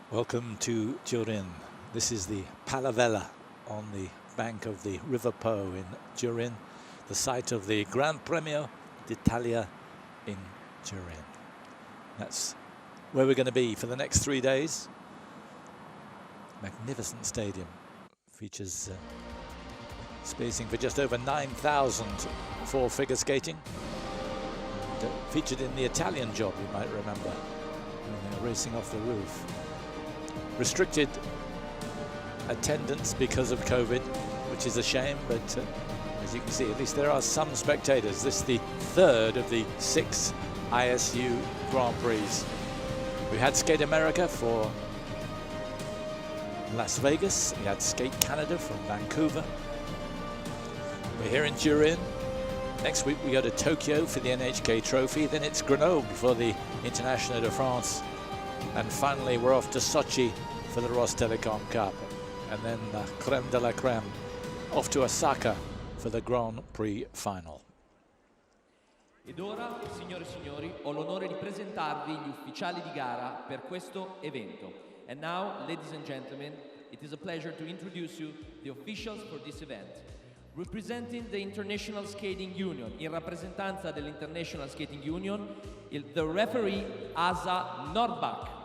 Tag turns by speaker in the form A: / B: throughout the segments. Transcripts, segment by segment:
A: Welcome to Turin. This is the Palavella on the bank of the River Po in Turin, the site of the Gran Premio d'Italia in Turin. That's where we're going to be for the next 3 days. Magnificent stadium. Features spacing for just over 9,000 for figure skating. And, featured in the Italian job, you might remember, when they're racing off the roof. Restricted attendance because of COVID, which is a shame, but as you can see, at least there are some spectators. This is the third of the 6 ISU Grand Prix. We had Skate America for Las Vegas, we had Skate Canada from Vancouver. We're here in Turin. Next week we go to Tokyo for the NHK Trophy, then it's Grenoble for the International de France. And finally, we're off to Sochi for the Rostelecom Cup. And then creme de la creme, off to Osaka for the Grand Prix final.
B: Ed ora, signore e signori, ho l'onore di presentarvi gli ufficiali di gara per questo evento. And now, ladies and gentlemen, it is a pleasure to introduce you the officials for this event. Representing the International Skating Union, in rappresentanza dell'International Skating Union, the referee Asa Nordbach.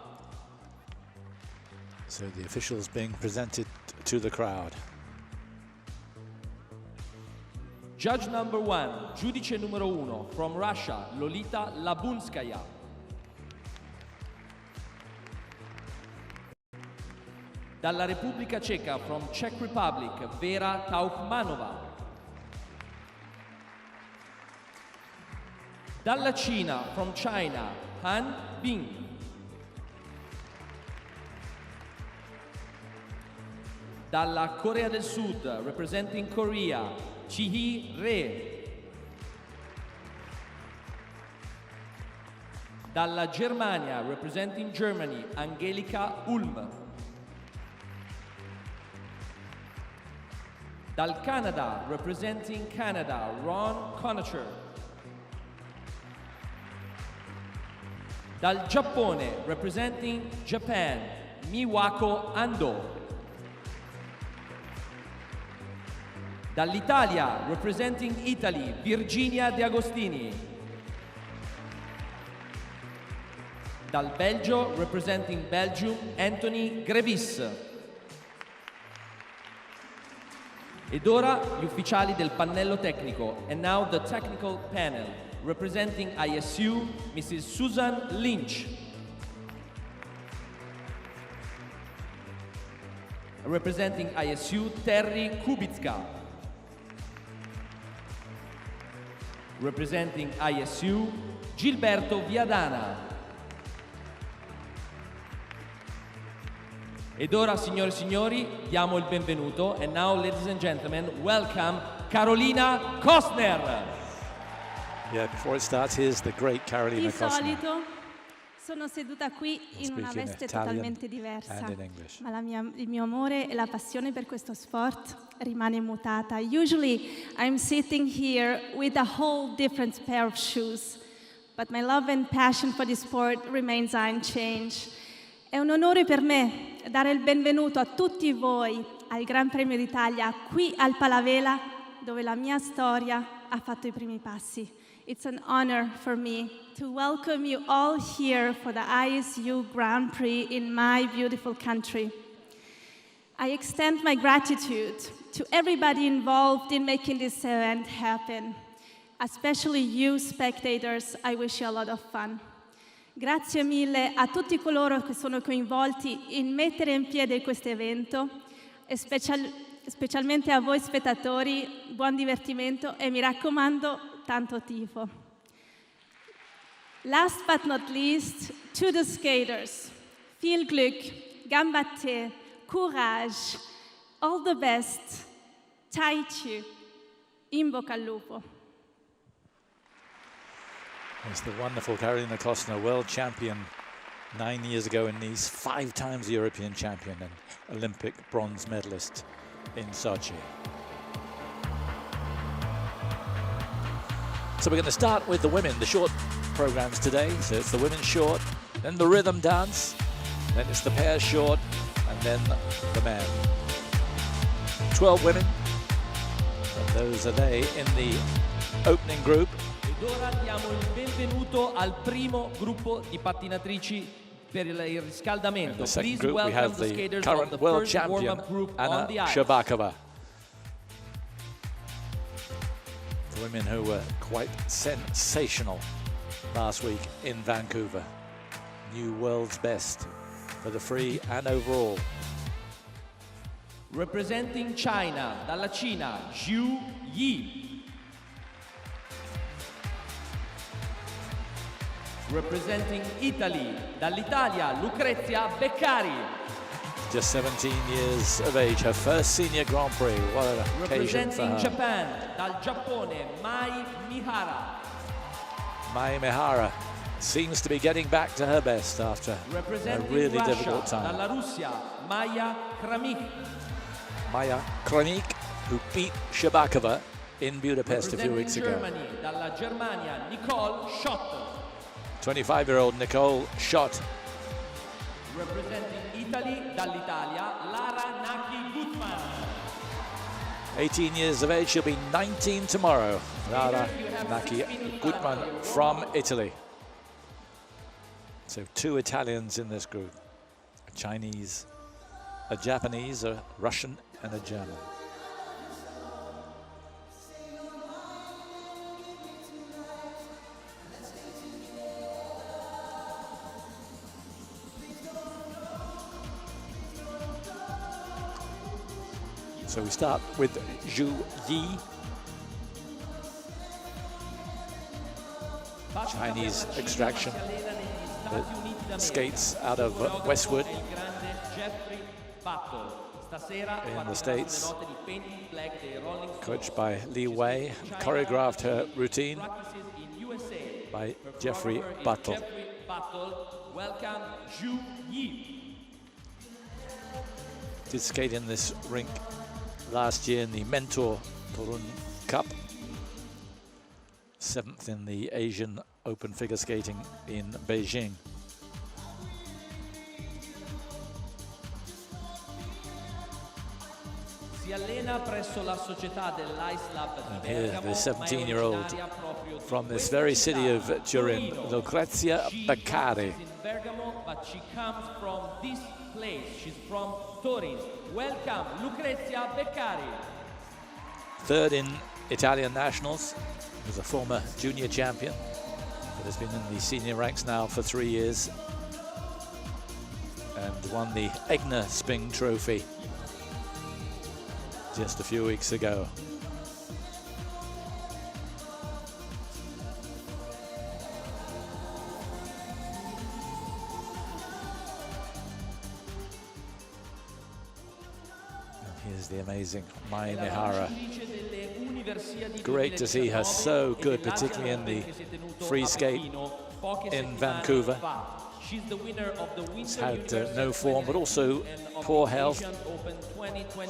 A: So the officials being presented to the crowd.
B: Judge number 1, giudice numero 1, from Russia, Lolita Labunskaya. Dalla Repubblica Ceca, from Czech Republic, Vera Tauchmanova. Dalla Cina, from China, Han Bing. Dalla Corea del Sud, representing Korea, Chi-hee Reh. Dalla Germania, representing Germany, Angelika Ulm. Dal Canada, representing Canada, Ron Conacher. Dal Giappone, representing Japan, Miwako Ando. Dall'Italia, representing Italy, Virginia De Agostini. Dal Belgio, representing Belgium, Anthony Grevis. Ed ora gli ufficiali del pannello tecnico. And now the technical panel, representing ISU, Mrs. Susan Lynch. Representing ISU, Terry Kubicka. Representing ISU, Gilberto Viadana. Ed ora, signore e signori, diamo il benvenuto. And now, ladies and gentlemen, welcome Carolina Kostner.
A: Yeah, before it starts, here's the great Carolina
C: Di
A: Kostner.
C: solito sono seduta qui in una veste totalmente diversa, ma il mio amore e la passione per questo sport rimane immutata. Usually I'm sitting here with a whole different pair of shoes, but my love and passion for the sport remains unchanged. È un onore per me dare il benvenuto a tutti voi al Gran Premio d'Italia qui al Palavela, dove la mia storia ha fatto i primi passi. It's an honor for me to welcome you all here for the ISU Grand Prix in my beautiful country. I extend my gratitude to everybody involved in making this event happen. Especially you spectators, I wish you a lot of fun. Grazie mille a tutti coloro che sono coinvolti in mettere in piedi questo evento e specialmente a voi spettatori, buon divertimento e mi raccomando, tanto tifo. Last but not least, to the skaters, viel Glück, gambate, courage, all the best, taichu, in bocca al lupo.
A: It's the wonderful Carolina Kostner, world champion 9 years ago in Nice, 5 times European champion and Olympic bronze medalist in Sochi. So we're going to start with the women, the short programs today. So it's the women's short, then the rhythm dance, Then it's the pair short, and then the man. 12 women, and those are they in the opening group.
B: Ed ora diamo il benvenuto al primo gruppo di pattinatrici per il riscaldamento.
A: In the second
B: Please
A: group we
B: welcome
A: have
B: the
A: the
B: skaters
A: current
B: of the
A: world
B: first
A: champion,
B: warm-up group on
A: Anna
B: the ice.
A: Shabakova. The women who were quite sensational last week in Vancouver. New world's best for the free and overall.
B: Representing China, dalla Cina, Zhu Yi. Representing Italy, dall'Italia, Lucrezia Beccari.
A: Just 17 years of age, her first senior Grand Prix. What an occasion for
B: Representing
A: her.
B: Japan, dal Giappone, Mai Mihara.
A: Mai Mihara seems to be getting back to her best after a
B: Representing
A: really
B: Russia,
A: difficult time.
B: dalla Russia, Maya Kramik.
A: Maya Kronik, who beat Shabakova in Budapest a few weeks ago.
B: Germany, dalla Germania, Nicole Schott.
A: 25-year-old Nicole Schott.
B: Representing Italy, dall'Italia, Lara Naki Gutman.
A: 18 years of age, she'll be 19 tomorrow. Lara Naki Gutman from Italy. So 2 Italians in this group. A Chinese, a Japanese, a Russian, and a German. So we start with Zhu Yi, Chinese extraction, that skates out of Westwood in the States, coached by Li Wei, choreographed her routine by Jeffrey Buttle.
B: Welcome, Zhu Yi.
A: Did skate in this rink last year in the Mentor Torun Cup, 7th in the Asian Open Figure Skating in Beijing.
B: Si allena presso la società dell'Ice Lab di
A: And here,
B: Bergamo,
A: the 17-year-old
B: ma è originaria
A: from
B: proprio
A: this
B: di
A: very
B: questa
A: city of
B: città,
A: Turin,
B: Torino.
A: Lucrezia
B: She
A: Beccari.
B: is in Bergamo, but she comes from this place. She's from Turin. Welcome, Lucrezia Beccari.
A: 3rd in Italian Nationals, was a former junior champion, but has been in the senior ranks now for 3 years, and won the Egner Sping Trophy just a few weeks ago. And here's the amazing Mai Mihara. Great to see her so good, particularly in the free skate in Vancouver. She's had no form, but also poor health.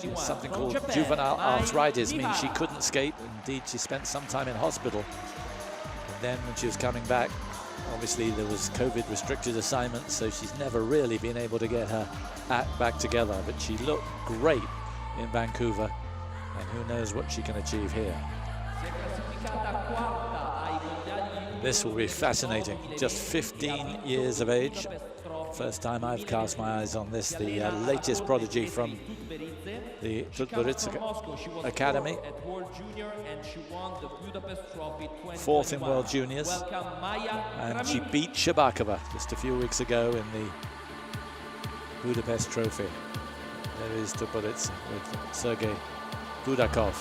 A: She has something called juvenile arthritis, means she couldn't skate. Indeed, she spent some time in hospital. And then when she was coming back, obviously there was COVID restricted assignments, so she's never really been able to get her act back together. But she looked great in Vancouver, and who knows what she can achieve here. This will be fascinating. Just 15 years of age. First time I've cast my eyes on this. The latest prodigy from the Tutberitz Academy. 4th in World Juniors. And she beat Shabakova just a few weeks ago in the Budapest Trophy. There is Tutberitz with Sergei Budakov.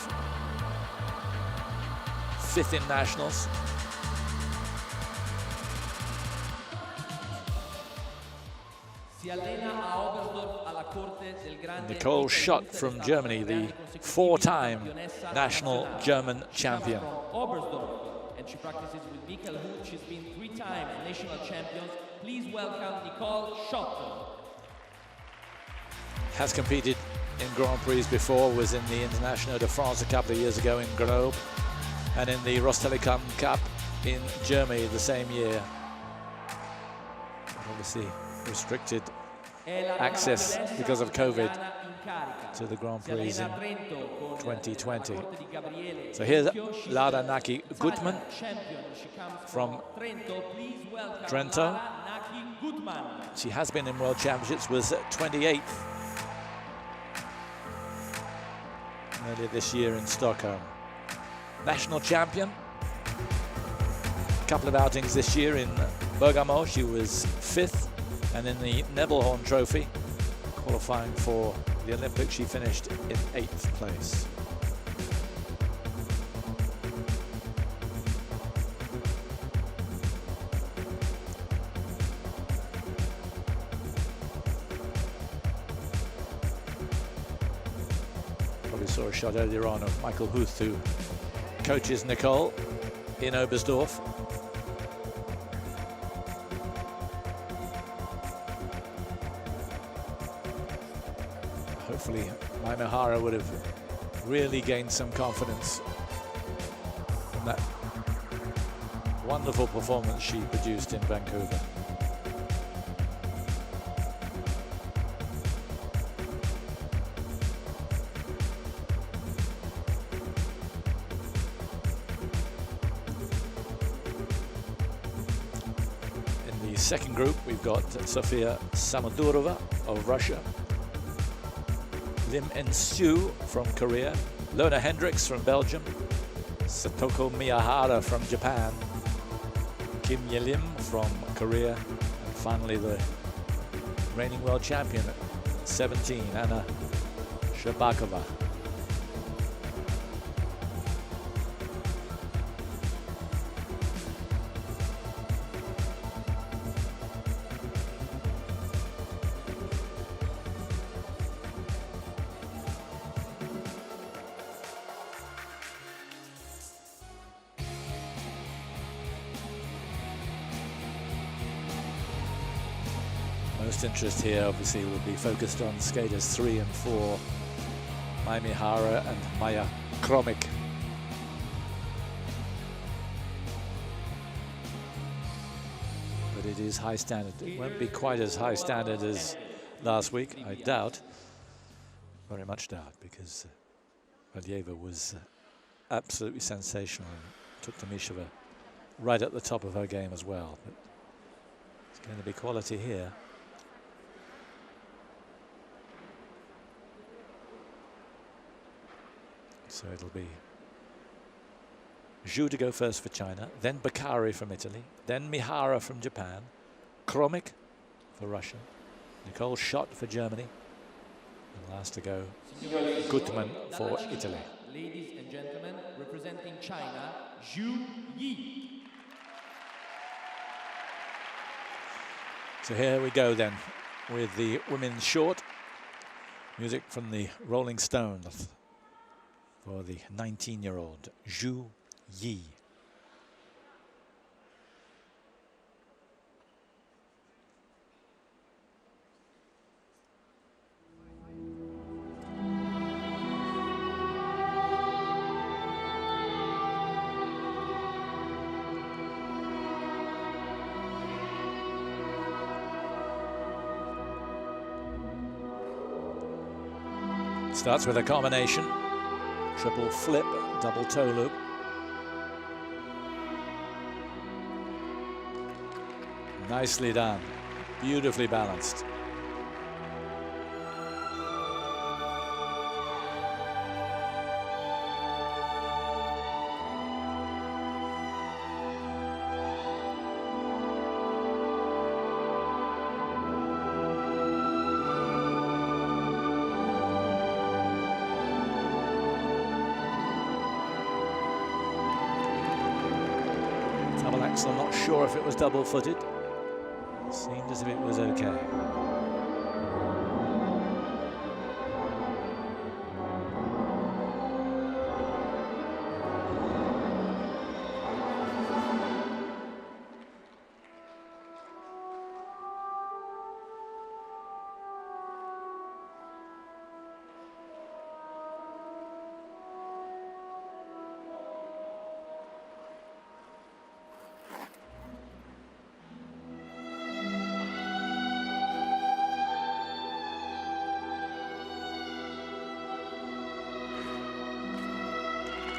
A: 5th in Nationals. Nicole Schott from Germany, the 4-time national German champion.
B: And she practices with Mikkel Hood. She's been 3-time national champion. Please welcome Nicole Schott.
A: Has competed in Grand Prix before, was in the International de France a couple of years ago in Grenoble, and in the Rostelecom Cup in Germany the same year. Obviously restricted access because of COVID to the Grand Prix in 2020. So here's Lara Naki Gutman from Trento. She has been in World Championships, was 28th earlier this year in Stockholm. National champion. A couple of outings this year in Bergamo, she was 5th, and in the Nebelhorn Trophy, qualifying for the Olympics, she finished in 8th place. Probably saw a shot earlier on of Michael Huth, who coaches Nicole in Oberstdorf. Hopefully, Mai Mihara would have really gained some confidence from that wonderful performance she produced in Vancouver. In the second group, we've got Sofia Samodurova of Russia, Lim En-soo from Korea, Lona Hendricks from Belgium, Satoko Miyahara from Japan, Kim Ye-lim from Korea, and finally the reigning world champion at 17, Anna Shabakova. Most interest here obviously will be focused on skaters 3 and 4, Mai Mihara and Maja Kromik. But it is high standard. It won't be quite as high standard as last week, I doubt. Very much doubt, because Valieva was absolutely sensational and took Tomisheva right at the top of her game as well. But it's going to be quality here. So it'll be Zhu to go first for China, then Bakari from Italy, then Mihara from Japan, Kromik for Russia, Nicole Schott for Germany, and last to go, Gutman for Italy.
B: Ladies and gentlemen, representing China, Zhu Yi.
A: So here we go then with the women's short. Music from the Rolling Stones for the 19-year-old Zhu Yi. Starts with a combination. Triple flip, double toe loop. Nicely done, beautifully balanced. I'm not sure if it was double-footed. Seemed as if it was okay.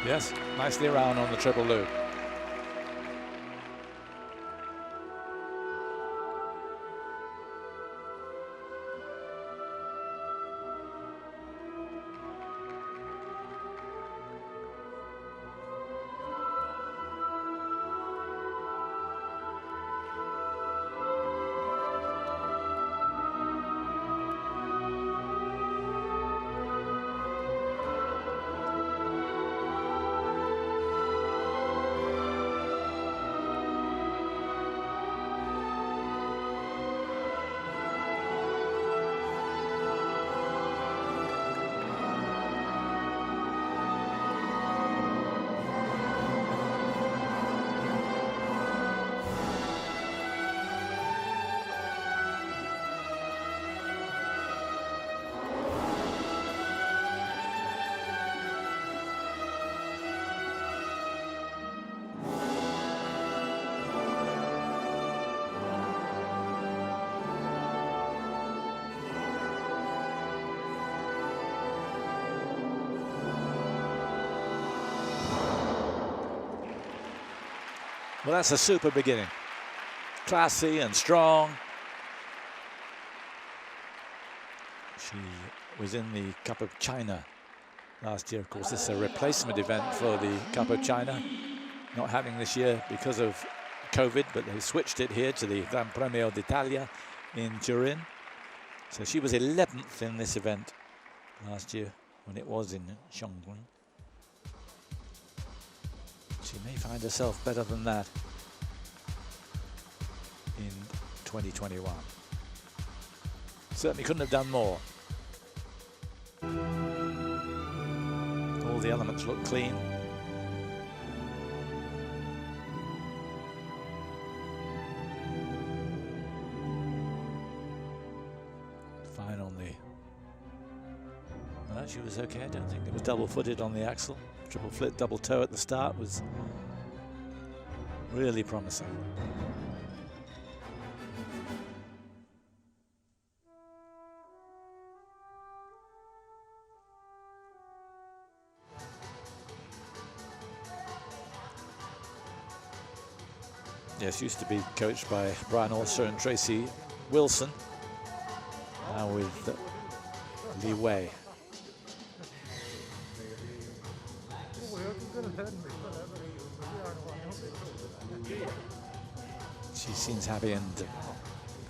A: Yes, nicely around on the triple loop. Well, that's a super beginning. Classy and strong. She was in the Cup of China last year. Of course, this is a replacement event for the Cup of China. Not happening this year because of COVID, but they switched it here to the Gran Premio d'Italia in Turin. So she was 11th in this event last year when it was in Shanghai. She may find herself better than that in 2021. Certainly couldn't have done more. All the elements look clean. Fine on the... Well, she was okay. I don't think it was double-footed on the axle. Triple flip, double toe at the start was really promising. Yes, used to be coached by Brian Alster and Tracy Wilson. Now with Li Wei. She seems happy and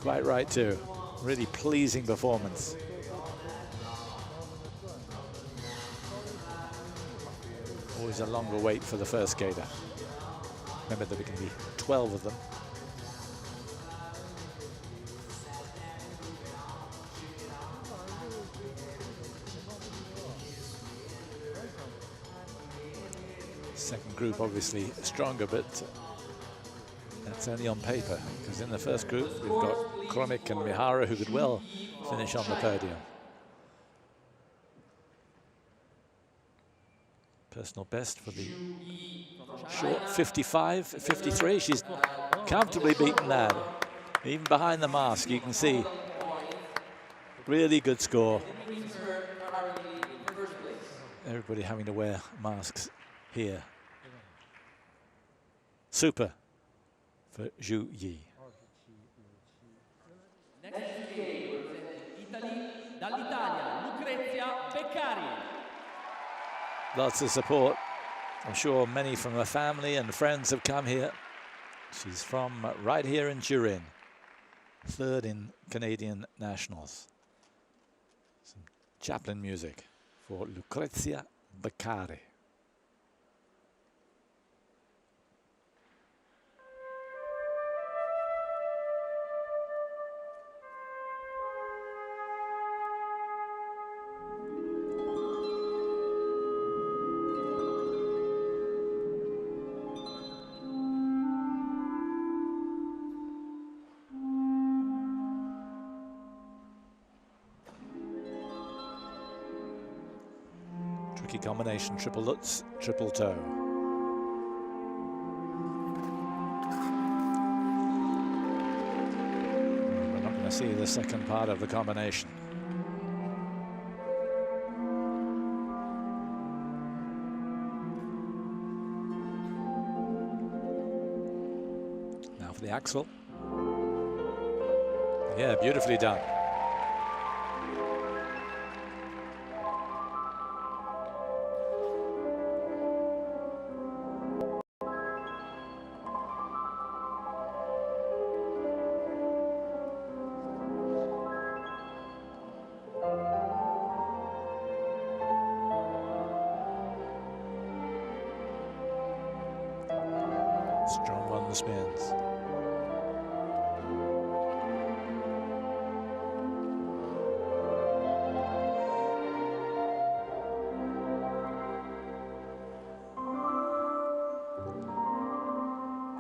A: quite right too. Really pleasing performance. Always a longer wait for the first skater. Remember, there can be 12 of them. Second group obviously stronger, but that's only on paper, because in the first group we've got Kromik and Mihara, who could well finish on the podium. Personal best for the short 55, 53. She's comfortably beaten that. Even behind the mask, you can see really good score. Everybody having to wear masks here. Super for Zhu Yi.
B: Next skate Italy, dall'Italia, Lucrezia Beccari.
A: Lots of support. I'm sure many from her family and friends have come here. She's from right here in Turin, third in Canadian Nationals. Some Chaplin music for Lucrezia Beccari. Combination, triple Lutz, triple toe. We're not going to see the second part of the combination. axel. Yeah, beautifully done. Strong on the spins.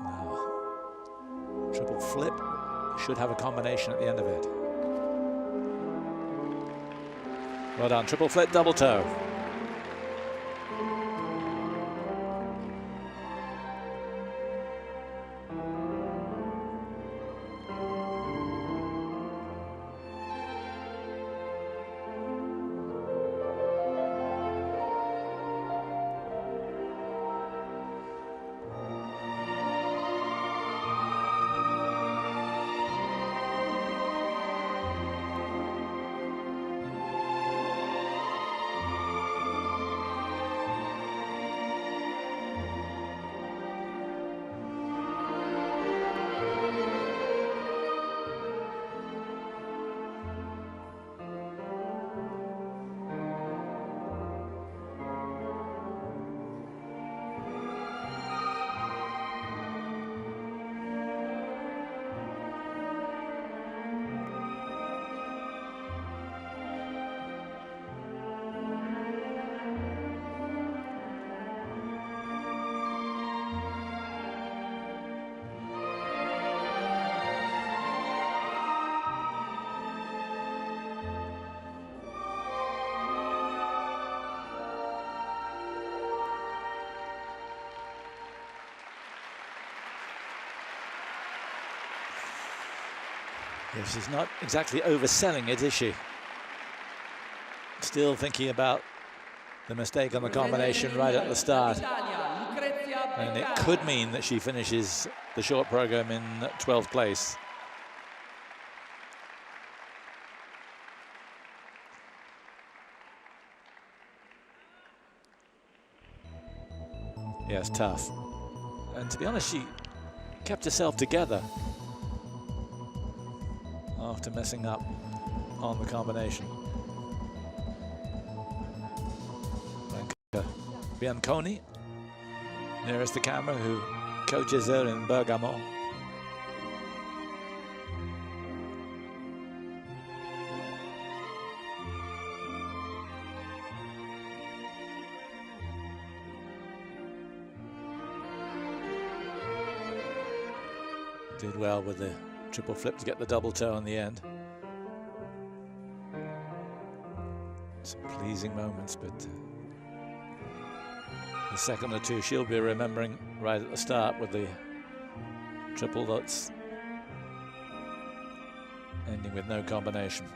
A: Now, triple flip should have a combination at the end of it. Well done, triple flip, double toe. Yeah, she's not exactly overselling it, is she? Still thinking about the mistake on the combination right at the start. And it could mean that she finishes the short program in 12th place. Yes, tough. And to be honest, she kept herself together after messing up on the combination. Bianconi, nearest the camera, who coaches her in Bergamo. Did well with the triple flip to get the double toe in the end. Some pleasing moments, but the second or two she'll be remembering right at the start with the triple that's ending with no combination.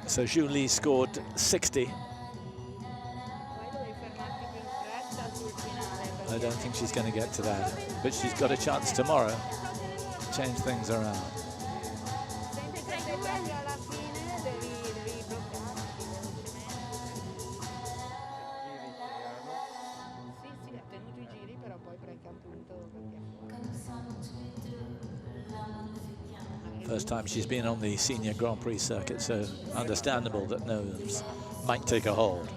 A: So Zhu Li scored 60. I don't think she's going to get to that, but she's got a chance tomorrow to change things around. First time she's been on the senior Grand Prix circuit, so understandable that nerves might take a hold.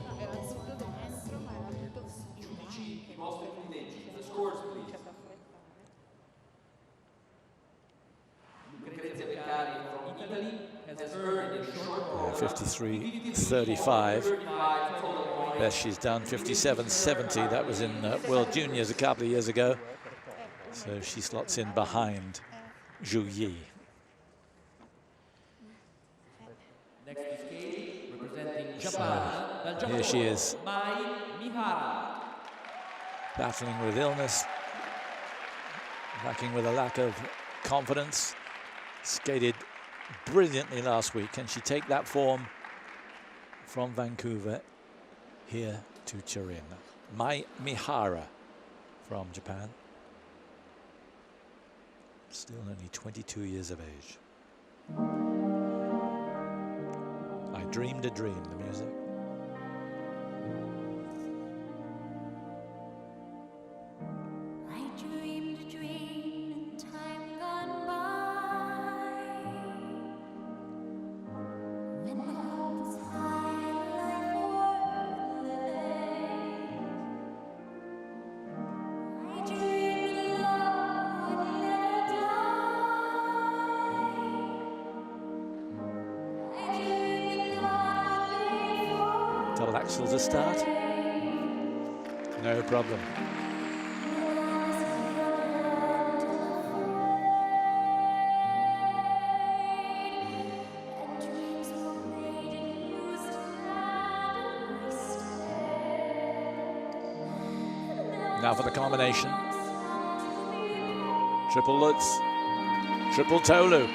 A: Yeah, 53.35. Best she's done, 57.70. That was in World Juniors a couple of years ago. So she slots in behind Zhu Yi. So, here she is, battling with illness, battling with a lack of confidence. Skated brilliantly last week. Can she take that form from Vancouver here to Turin? Mai Mihara from Japan. Still only 22 years of age. I Dreamed a Dream, the music. Double axel to start. No problem. Now for the combination. Triple Lutz, triple Tolu.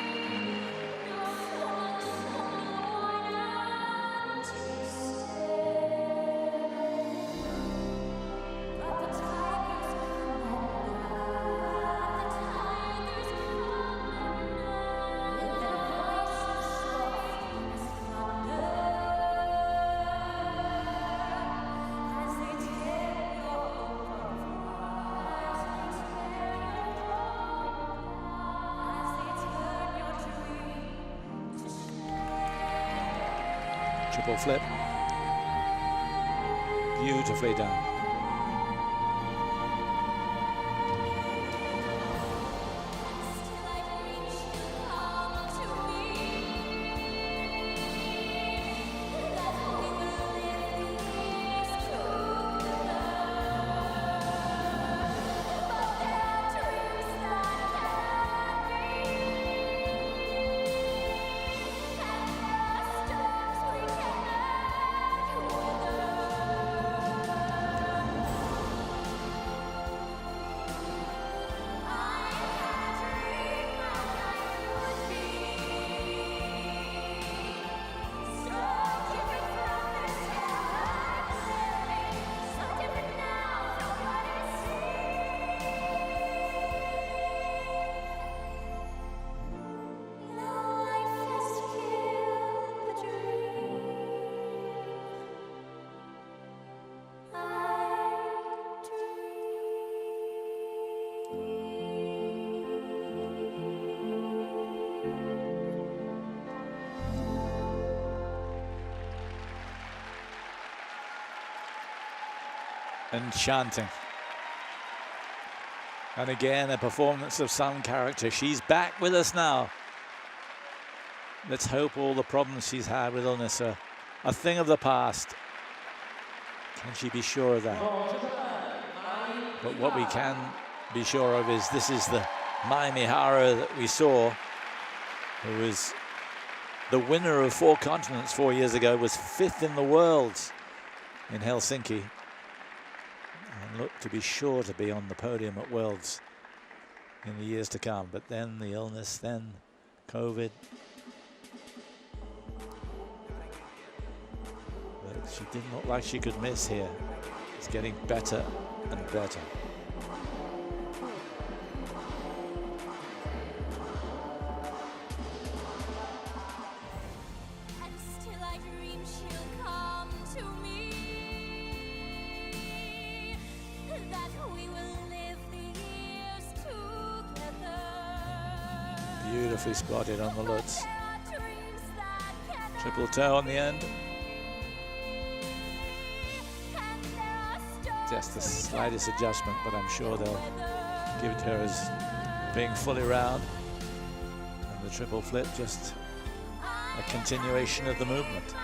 A: Triple flip. Beautifully done. Enchanting. And again, a performance of some character. She's back with us now. Let's hope all the problems she's had with illness are a thing of the past. Can she be sure of that? But what we can be sure of is this is the Mai Mihara that we saw, who was the winner of 4 continents 4 years ago, was 5th in the world in Helsinki. And looked to be sure to be on the podium at Worlds in the years to come. But then the illness, then COVID. But she didn't look like she could miss here. It's getting better and better. Beautifully spotted on the Lutz. Triple toe on the end. Just the slightest adjustment, but I'm sure they'll give it to her as being fully round. And the triple flip, just a continuation of the movement.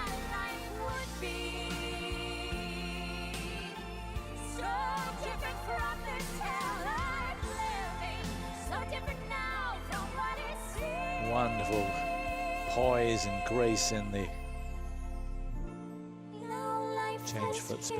A: Wonderful poise and grace in the change foot spin.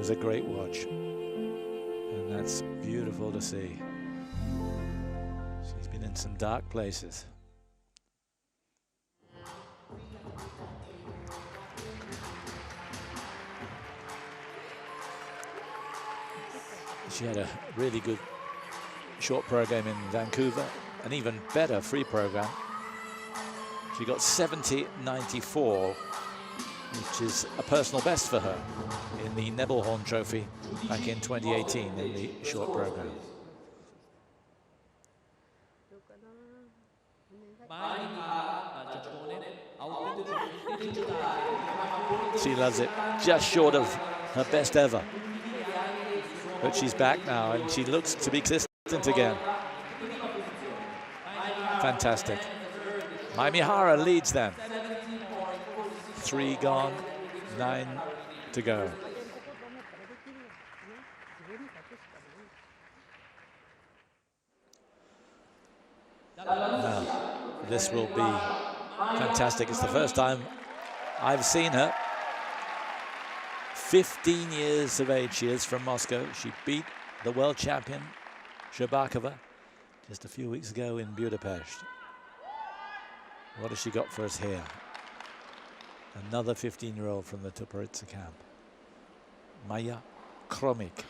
A: was a great watch. And that's beautiful to see. She's been in some dark places. She had a really good short program in Vancouver, an even better free program. She got 70.94, which is a personal best for her in the Nebelhorn Trophy back in 2018 in the short program. She loves it, just short of her best ever. But she's back now and she looks to be consistent again. Fantastic. Mai Mihara leads them. 3 gone, 9 to go. Now, this will be fantastic. It's the first time I've seen her. 15 years of age she is, from Moscow. She beat the world champion, Shcherbakova, just a few weeks ago in Budapest. What has she got for us here? Another 15-year-old from the Toporitsa camp. Maja Kromik.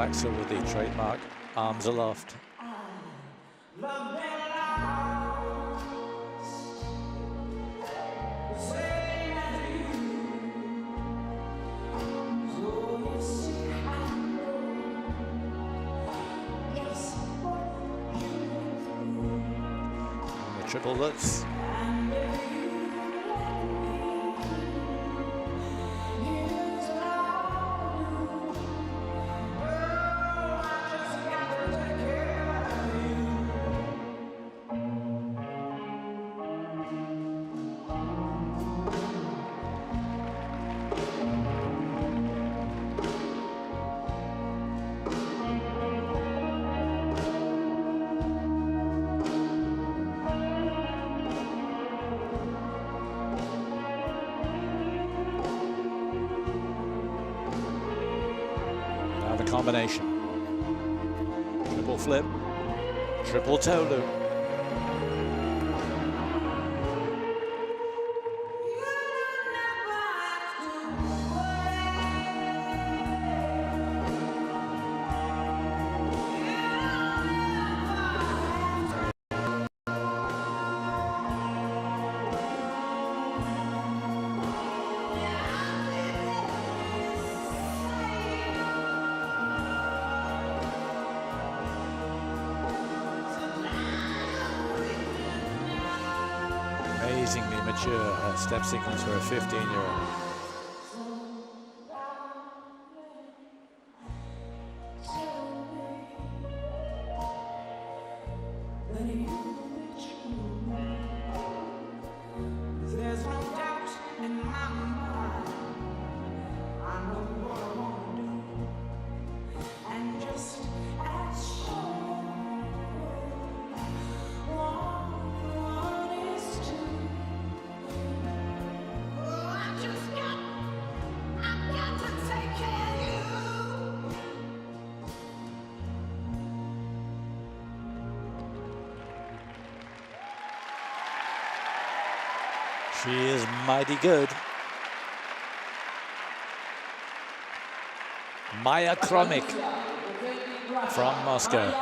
A: Axel with the trademark arms aloft. And the triple lutz. Combination. Triple flip, triple toe loop. Amazingly mature step sequence for a 15-year-old. She is mighty good. Maja Kromik from Moscow.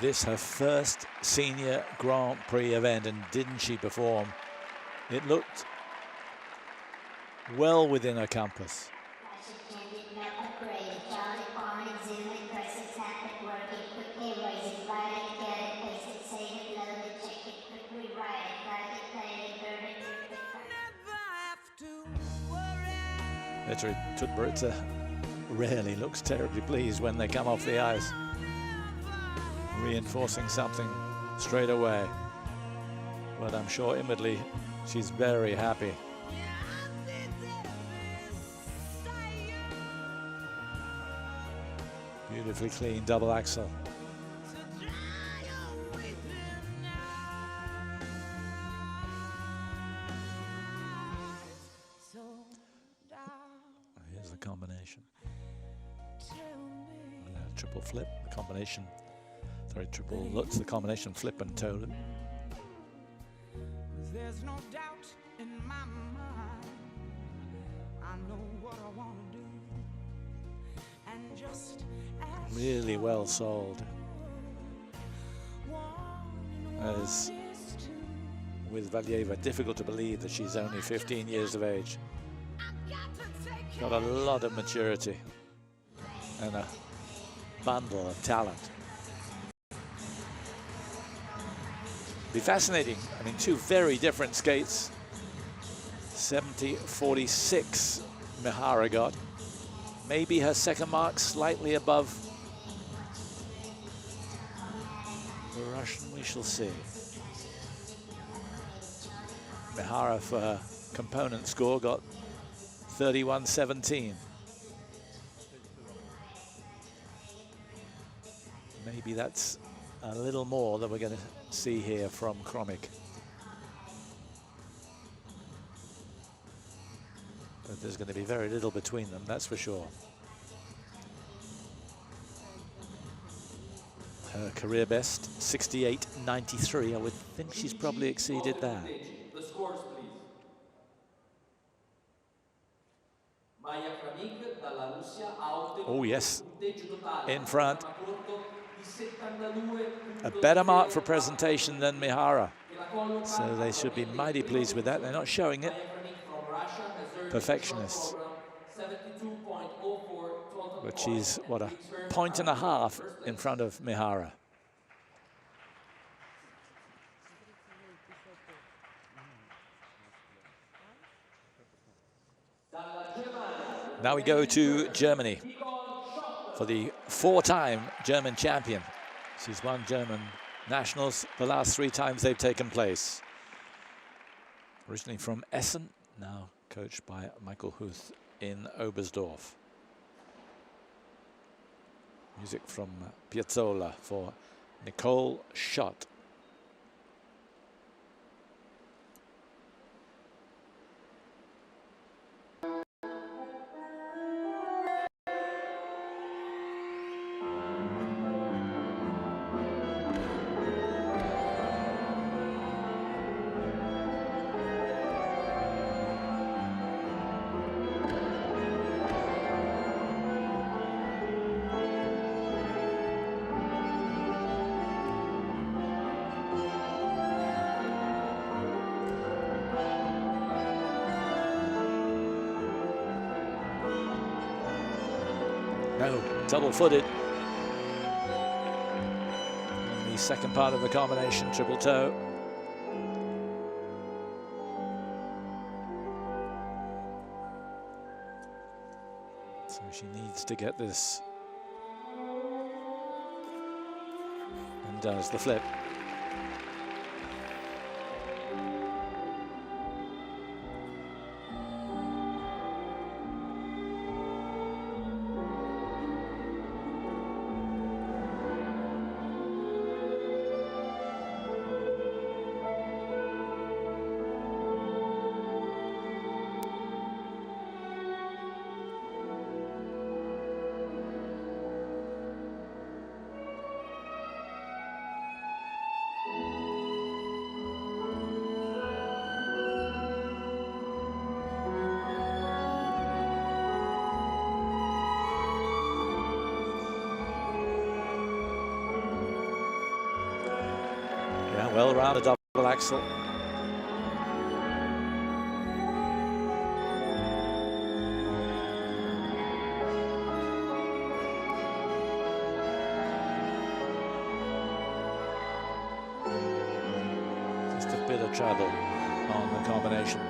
A: This her first senior Grand Prix event, and didn't she perform? It looked well within her compass. Literally, Tutberitsa rarely looks terribly pleased when they come off the ice, reinforcing something straight away. But I'm sure inwardly she's very happy. Beautifully clean double axel. Here's the combination. Triple flip, the combination. Sorry, triple lutz, the combination flip and toe.
D: There's no doubt in my mind. I know what I want to do. And just
A: really well sold. As with Valieva, difficult to believe that she's only 15 years of age. Got a lot of maturity and a bundle of talent. Be fascinating. I mean, two very different skates. 70.46 Mihara got. Maybe her second mark slightly above the Russian, we shall see. Mihara for her component score got 31.17. Maybe that's a little more than we're going to see here from Kromik. But there's going to be very little between them, that's for sure. Her career best, 68.93. I would think she's probably exceeded that.
B: The scores, please.
A: Oh yes, in front. A better mark for presentation than Mihara. So they should be mighty pleased with that. They're not showing it. Perfectionists. But she's, what, a point and a half in front of Mihara. Now we go to Germany for the four-time German champion. She's won German nationals the last 3 times they've taken place. Originally from Essen, now coached by Michael Huth in Oberstdorf. Music from Piazzolla for Nicole Schott. No, double-footed. The second part of the combination, triple toe. So she needs to get this. And does the flip. Well-rounded double axel. double treble on the combination.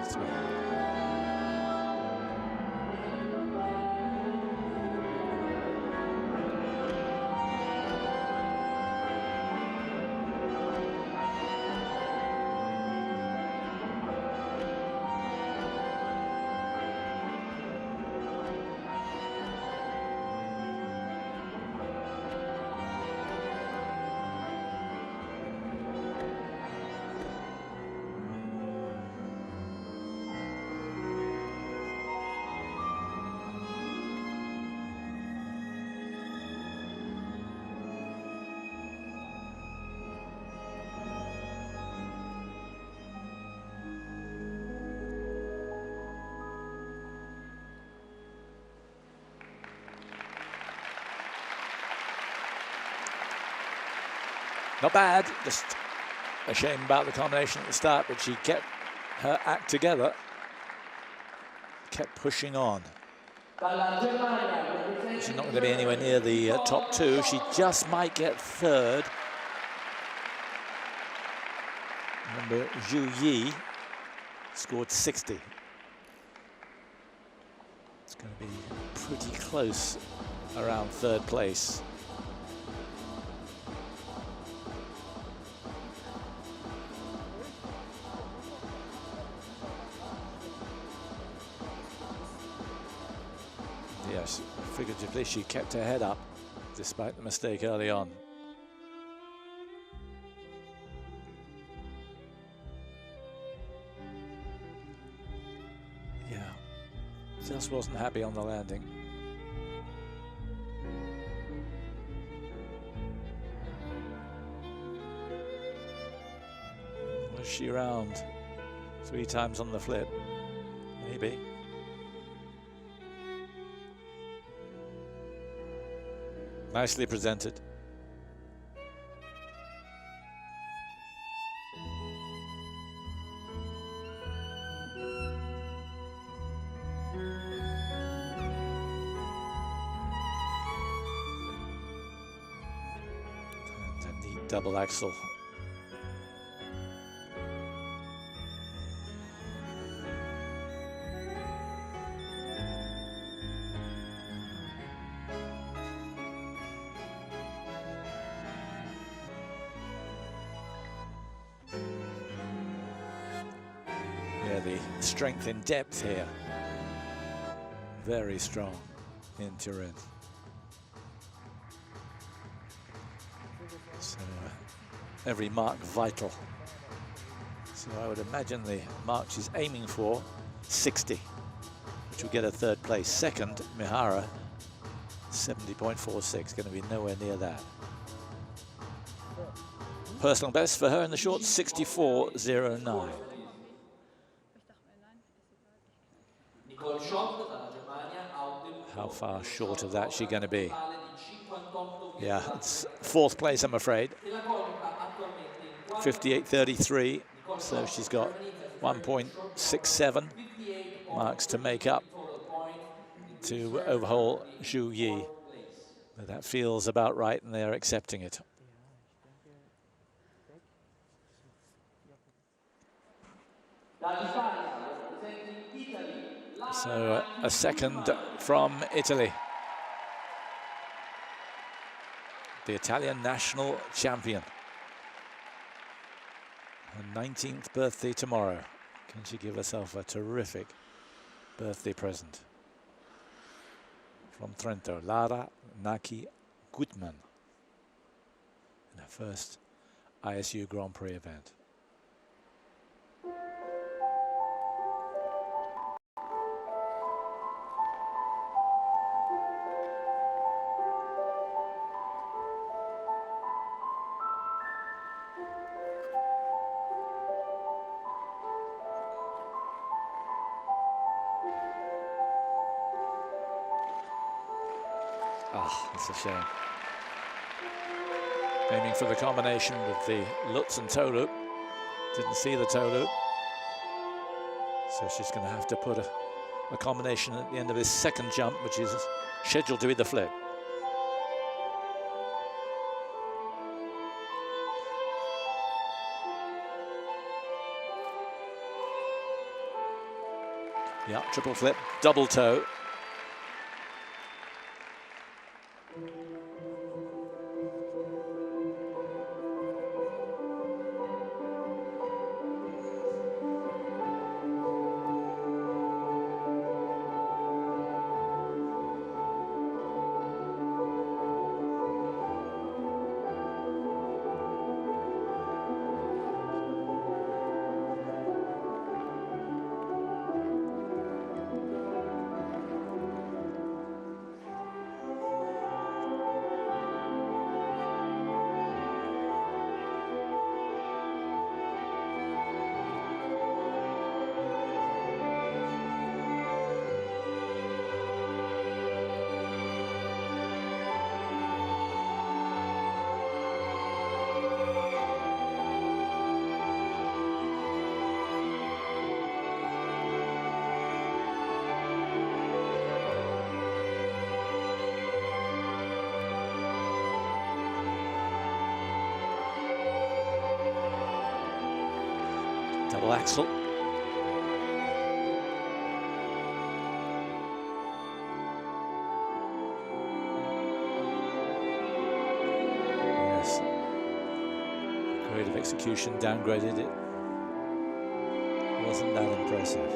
A: Not bad, just a shame about the combination at the start, but she kept her act together, kept pushing on. She's not going to be anywhere near the top two. She just might get third. Remember, Zhu Yi scored 60. It's going to be pretty close around third place. Yes, figuratively, she kept her head up despite the mistake early on. Yeah, just wasn't happy on the landing. Was she round 3 times on the flip? Maybe. Nicely presented. And a neat double axel. The strength in depth here, very strong in Turin. So every mark vital. So I would imagine the mark she's aiming for, 60, which will get her third place. Second, Mihara, 70.46, going to be nowhere near that. Personal best for her in the short, 64.09. How far short of that is she going to be? Yeah, it's fourth place, I'm afraid. 58.33, so she's got 1.67 marks to make up to overhaul Zhu Yi. But that feels about right, and they're accepting it. So a second from Italy. The Italian national champion. Her 19th birthday tomorrow. Can she give herself a terrific birthday present? From Trento, Lara Naki Gutman. In her first ISU Grand Prix event. Ah, it's a shame. Aiming for the combination with the Lutz and toe loop. Didn't see the toe loop. So she's going to have to put a combination at the end of this second jump, which is scheduled to be the flip. Yeah, triple flip, double toe. Double axel. Yes. Grade of execution downgraded it. Wasn't that impressive.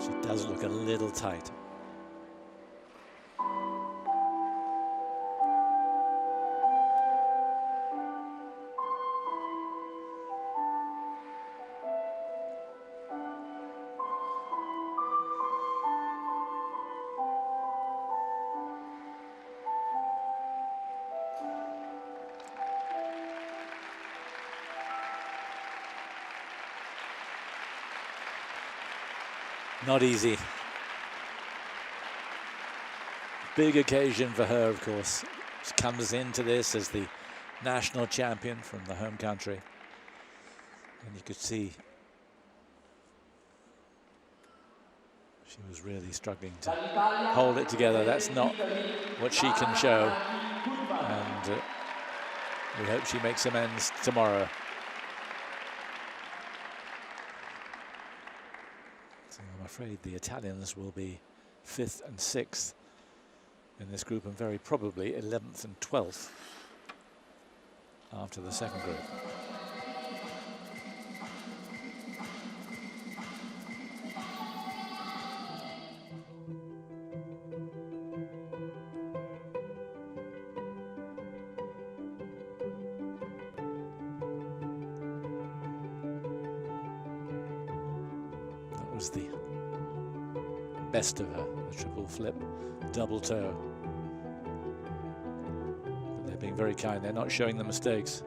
A: She does look a little tight. Not easy. Big occasion for her, of course. She comes into this as the national champion from the home country. And you could see she was really struggling to hold it together. That's not what she can show. And we hope she makes amends tomorrow. I'm afraid the Italians will be 5th and 6th in this group, and very probably 11th and 12th after the second group. That was the best of her, the triple flip, double toe. But they're being very kind, they're not showing the mistakes.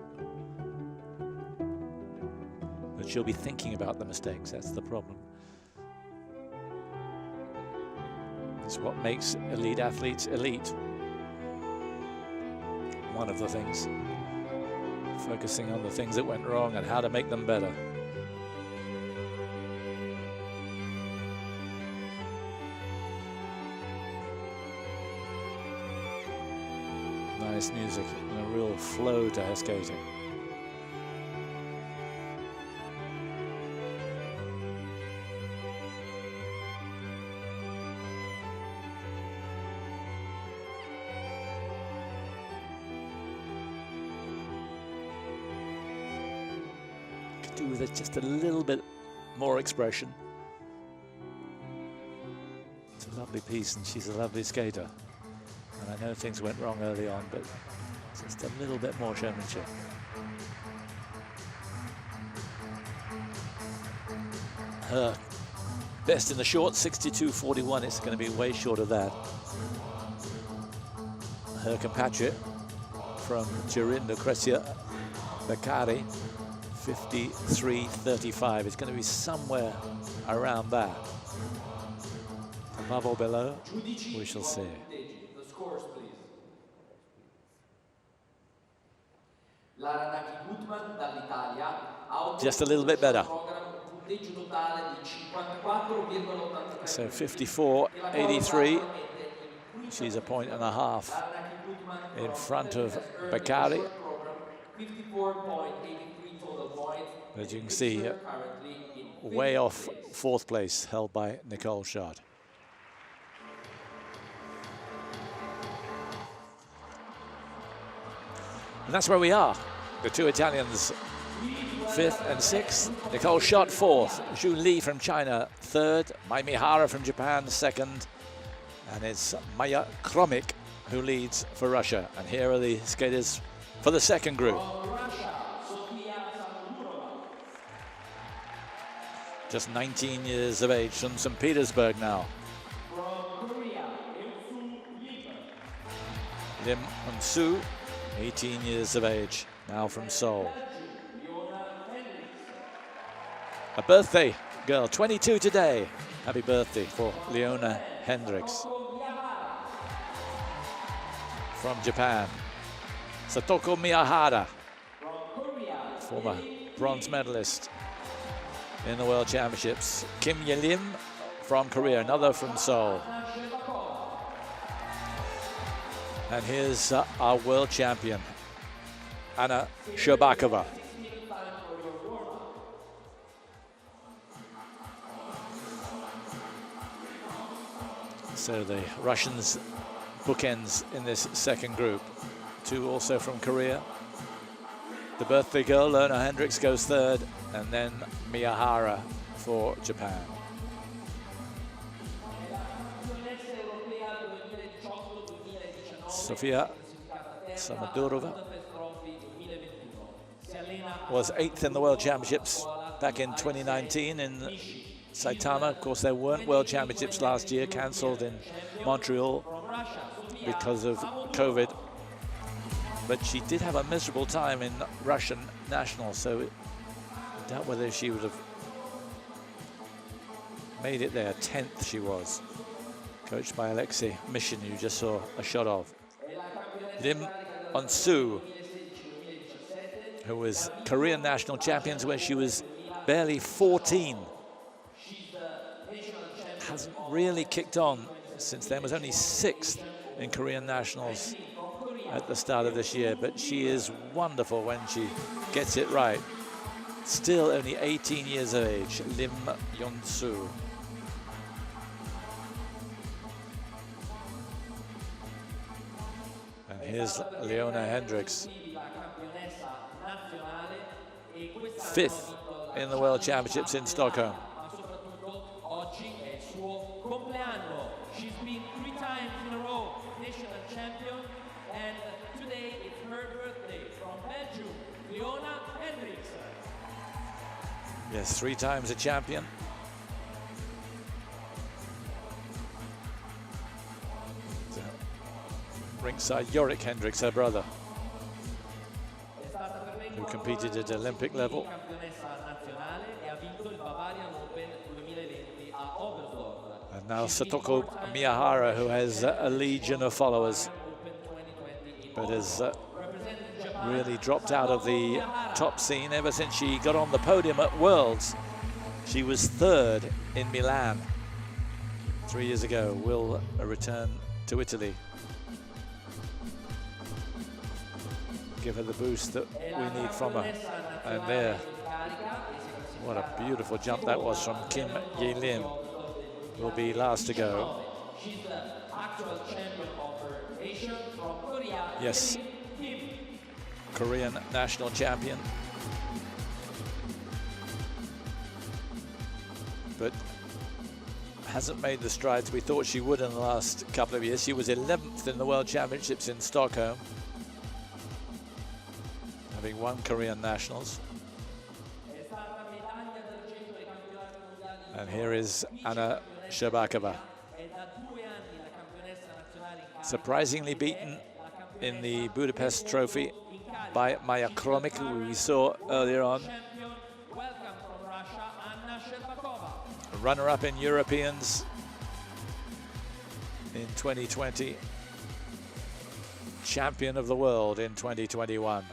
A: But she'll be thinking about the mistakes, that's the problem. It's what makes elite athletes elite. One of the things. Focusing on the things that went wrong and how to make them better. Nice music and a real flow to her skating. Could do with it just a little bit more expression. It's a lovely piece and she's a lovely skater. And I know things went wrong early on, but just a little bit more showmanship. Her best in the short, 62.41. It's going to be way short of that. Her compatriot from Turin, Lucrezia Beccari, 53.35. It's going to be somewhere around that. Above or below, we shall see. Just a little bit better. So 54.83. She's a point and a half in front of Beccari.
B: 54.83 total points,
A: As you can see, way off fourth place, held by Nicole Schad. And that's where we are. The two Italians, 5th and 6th. Nicole Schad 4th. Zhu Li from China 3rd. Mai Mihara from Japan 2nd. And it's Maya Kromik who leads for Russia. And here are the skaters for the second group. Just 19 years of age from St. Petersburg now. Lim Un-soo, 18 years of age, now from Seoul. A birthday girl, 22 today. Happy birthday for Leona Hendricks. From Japan, Satoko Miyahara, former bronze medalist in the World Championships. Kim Ye-lim from Korea, another from Seoul. And here's our world champion, Anna Shcherbakova. So the Russians bookends in this second group. Two also from Korea. The birthday girl, Leona Hendricks, goes 3rd, and then Miyahara for Japan. Sofia Samadurova was 8th in the World Championships back in 2019 in Saitama. Of course, there weren't World Championships last year, cancelled in Montreal because of COVID. But she did have a miserable time in Russian Nationals, so I doubt whether she would have made it there. 10th she was, coached by Alexei Mishin, you just saw a shot of. Lim Un-soo, who was Korean national champions when she was barely 14. Hasn't really kicked on since then, was only 6th in Korean nationals at the start of this year, but she is wonderful when she gets it right. Still only 18 years of age, Lim Un-soo. And here's Leona Hendricks, 5th in the World Championships in Stockholm.
B: She's been 3 times in a row national champion, and today it's her birthday. From Belgium, Leona Hendricks.
A: Yes, 3 times a champion. Ringside, Yorick Hendricks, her brother, who competed at Olympic level. And now Satoko Miyahara, who has a legion of followers, but has really dropped out of the top scene ever since she got on the podium at Worlds. She was 3rd in Milan 3 years ago. Will return to Italy. Give her the boost that we need from her. And there, what a beautiful jump that was from Kim Ye-lim. Will be last to go.
B: She's the actual champion of her nation from Korea.
A: Yes, Korean national champion. But hasn't made the strides we thought she would in the last couple of years. She was 11th in the World Championships in Stockholm, having won Korean nationals. And here is Anna Shcherbakova, surprisingly beaten in the Budapest Trophy by Maya Kromik, who we saw earlier on. Runner-up in Europeans in 2020, champion of the world in 2021.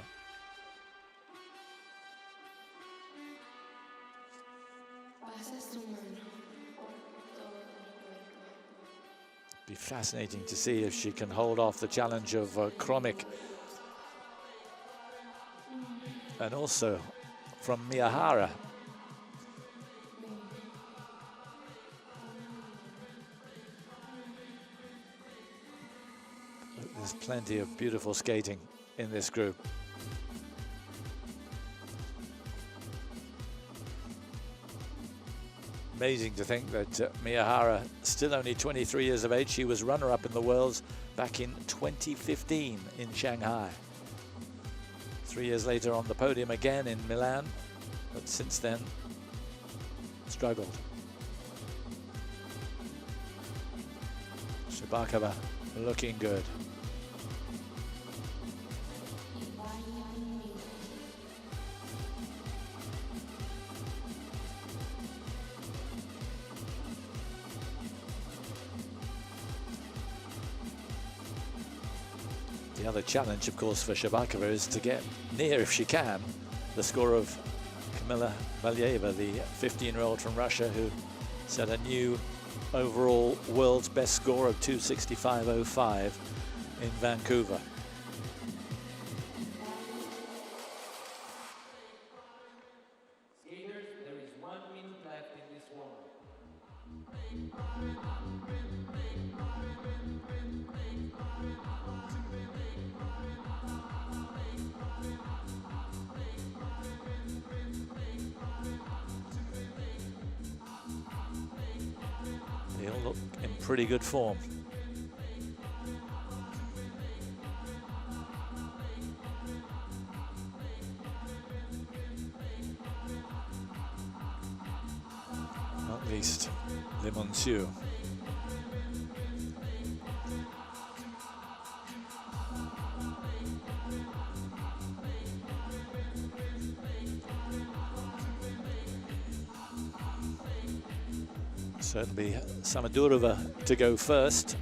A: Be fascinating to see if she can hold off the challenge of Kromik, and also from Miyahara. There's plenty of beautiful skating in this group. Amazing to think that Miyahara, still only 23 years of age, she was runner-up in the Worlds back in 2015 in Shanghai. 3 years later on the podium again in Milan, but since then struggled. Shibakova looking good. The other challenge, of course, for Shibakova is to get near, if she can, the score of Kamila Valieva, the 15-year-old from Russia who set a new overall world's best score of 265.05 in Vancouver.
B: Skaters, there is 1 minute left in this one.
A: They all look in pretty good form. Not least Limonsieu. Certainly Samadurova to go first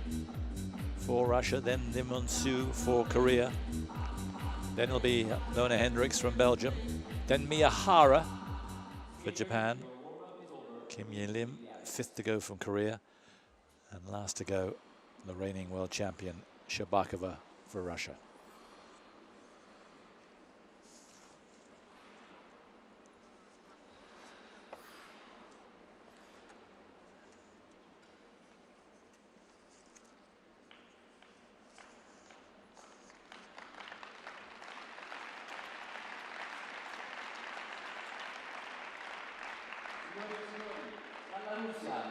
A: for Russia, then Limonsieu for Korea. Then it'll be Lona Hendricks from Belgium. Then Miyahara for Japan. Kim Ye-lim, 5th to go from Korea. And last to go, the reigning world champion, Shibakova for Russia.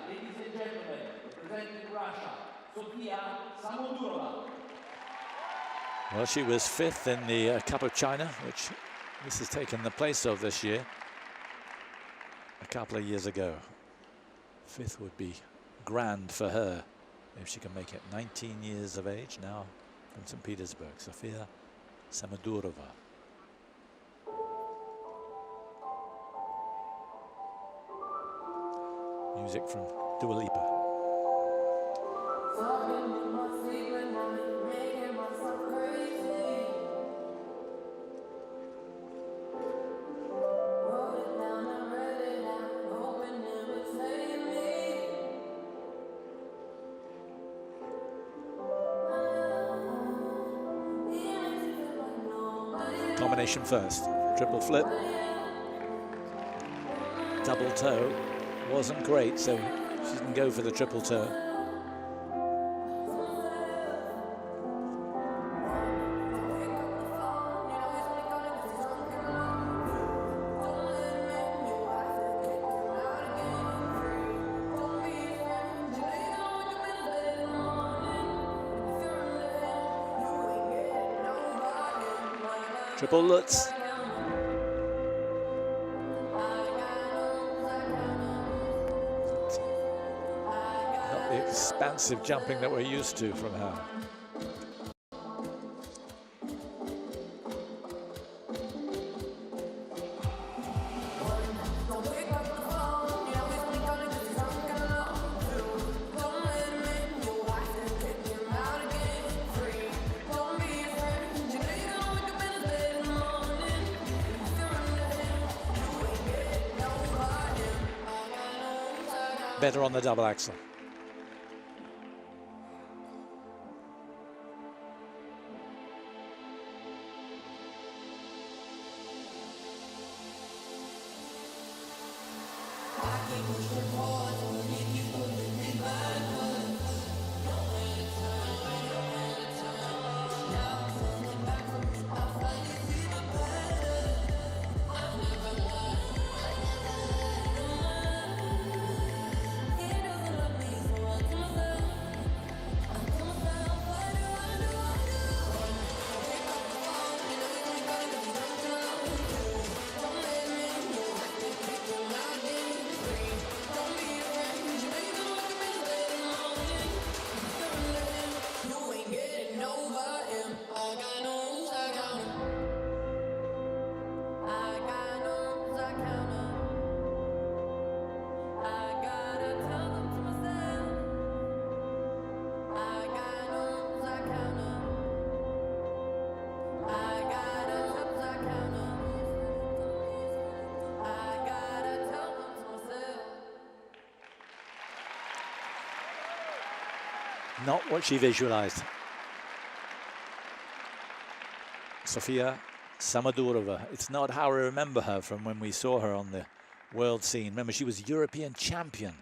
B: Ladies and gentlemen, representing Russia, Sofia Samodurova.
A: Well, she was 5th in the Cup of China, which this has taken the place of this year. A couple of years ago. 5th would be grand for her if she can make it. 19 years of age now from St. Petersburg, Sofia Samodurova. Music from Dua Lipa. Combination first, triple flip, double toe. Wasn't great, so she didn't go for the triple toe. Triple Lutz. Expansive jumping that we're used to from her. Better on the double axel. not what she visualized. Sofia Samadurova. It's not how I remember her from when we saw her on the world scene. Remember, she was European champion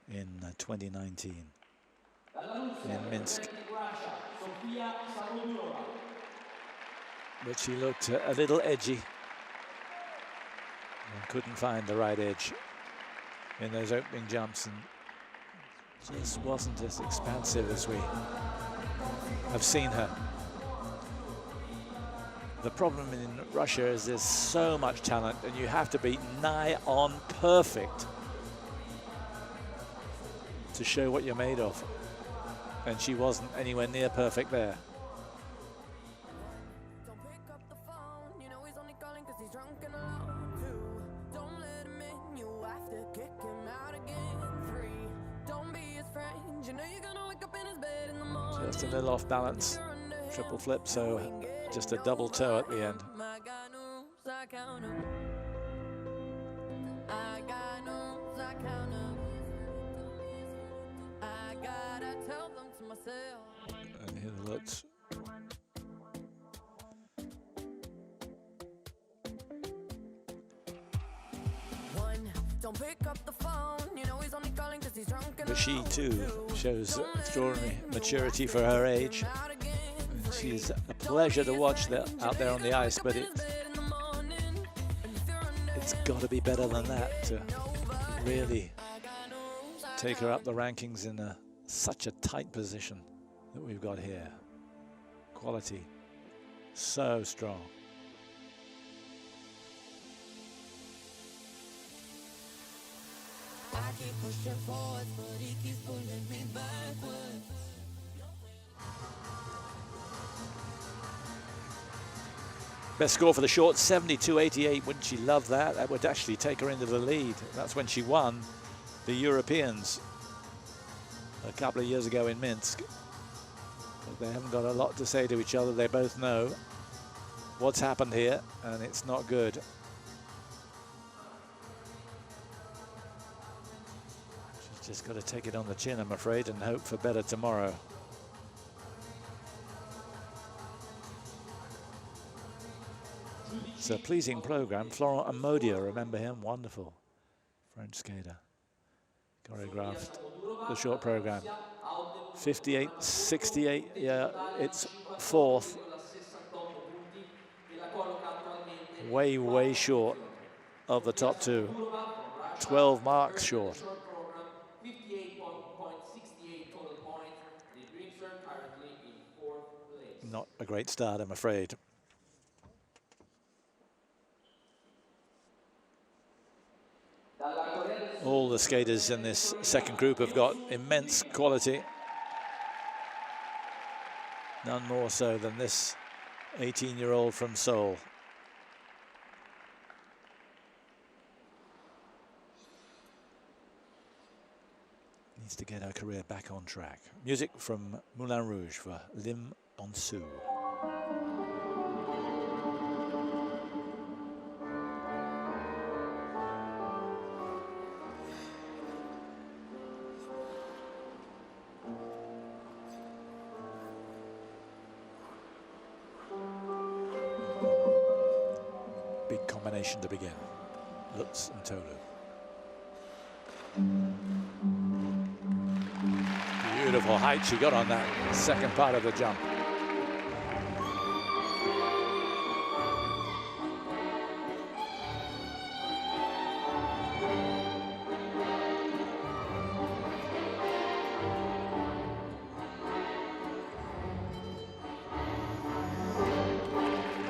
A: in 2019 in Minsk. But she looked a little edgy and couldn't find the right edge in those opening jumps, and just wasn't as expansive as we have seen her. The problem in Russia is there's so much talent and you have to be nigh on perfect to show what you're made of. And she wasn't anywhere near perfect there. Just a little off balance, triple flip, so just a double toe at the end. And here the looks. But she too shows extraordinary maturity for her age. She's a pleasure to watch out there on the ice, but it's got to be better than that to really take her up the rankings in such a tight position that we've got here. Quality so strong.
E: I keep pushing forward, but he keeps pulling me backwards.
A: Best score for the short, 72.88. Wouldn't she love that? That would actually take her into the lead. That's when she won the Europeans a couple of years ago in Minsk. But they haven't got a lot to say to each other. They both know what's happened here, and it's not good. She's just got to take it on the chin, I'm afraid, and hope for better tomorrow. It's a pleasing program. Florent Amodia, remember him? Wonderful French skater. Choreographed the short program. 58-68, yeah, it's fourth. Way, way short of the top two. 12 marks short. Not a great start, I'm afraid. All the skaters in this second group have got immense quality. None more so than this 18-year-old from Seoul. Needs to get her career back on track. Music from Moulin Rouge for Lim On-soo. Big combination to begin. Lutz and Tolu. Beautiful height she got on that second part of the jump.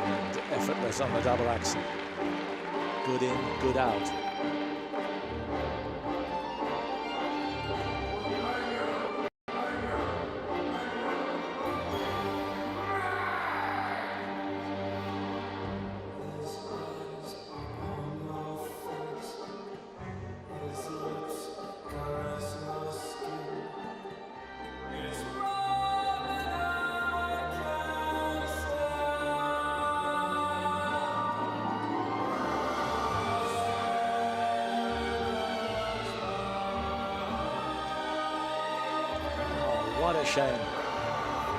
A: And effortless on the double axel. Good in, good out. shame.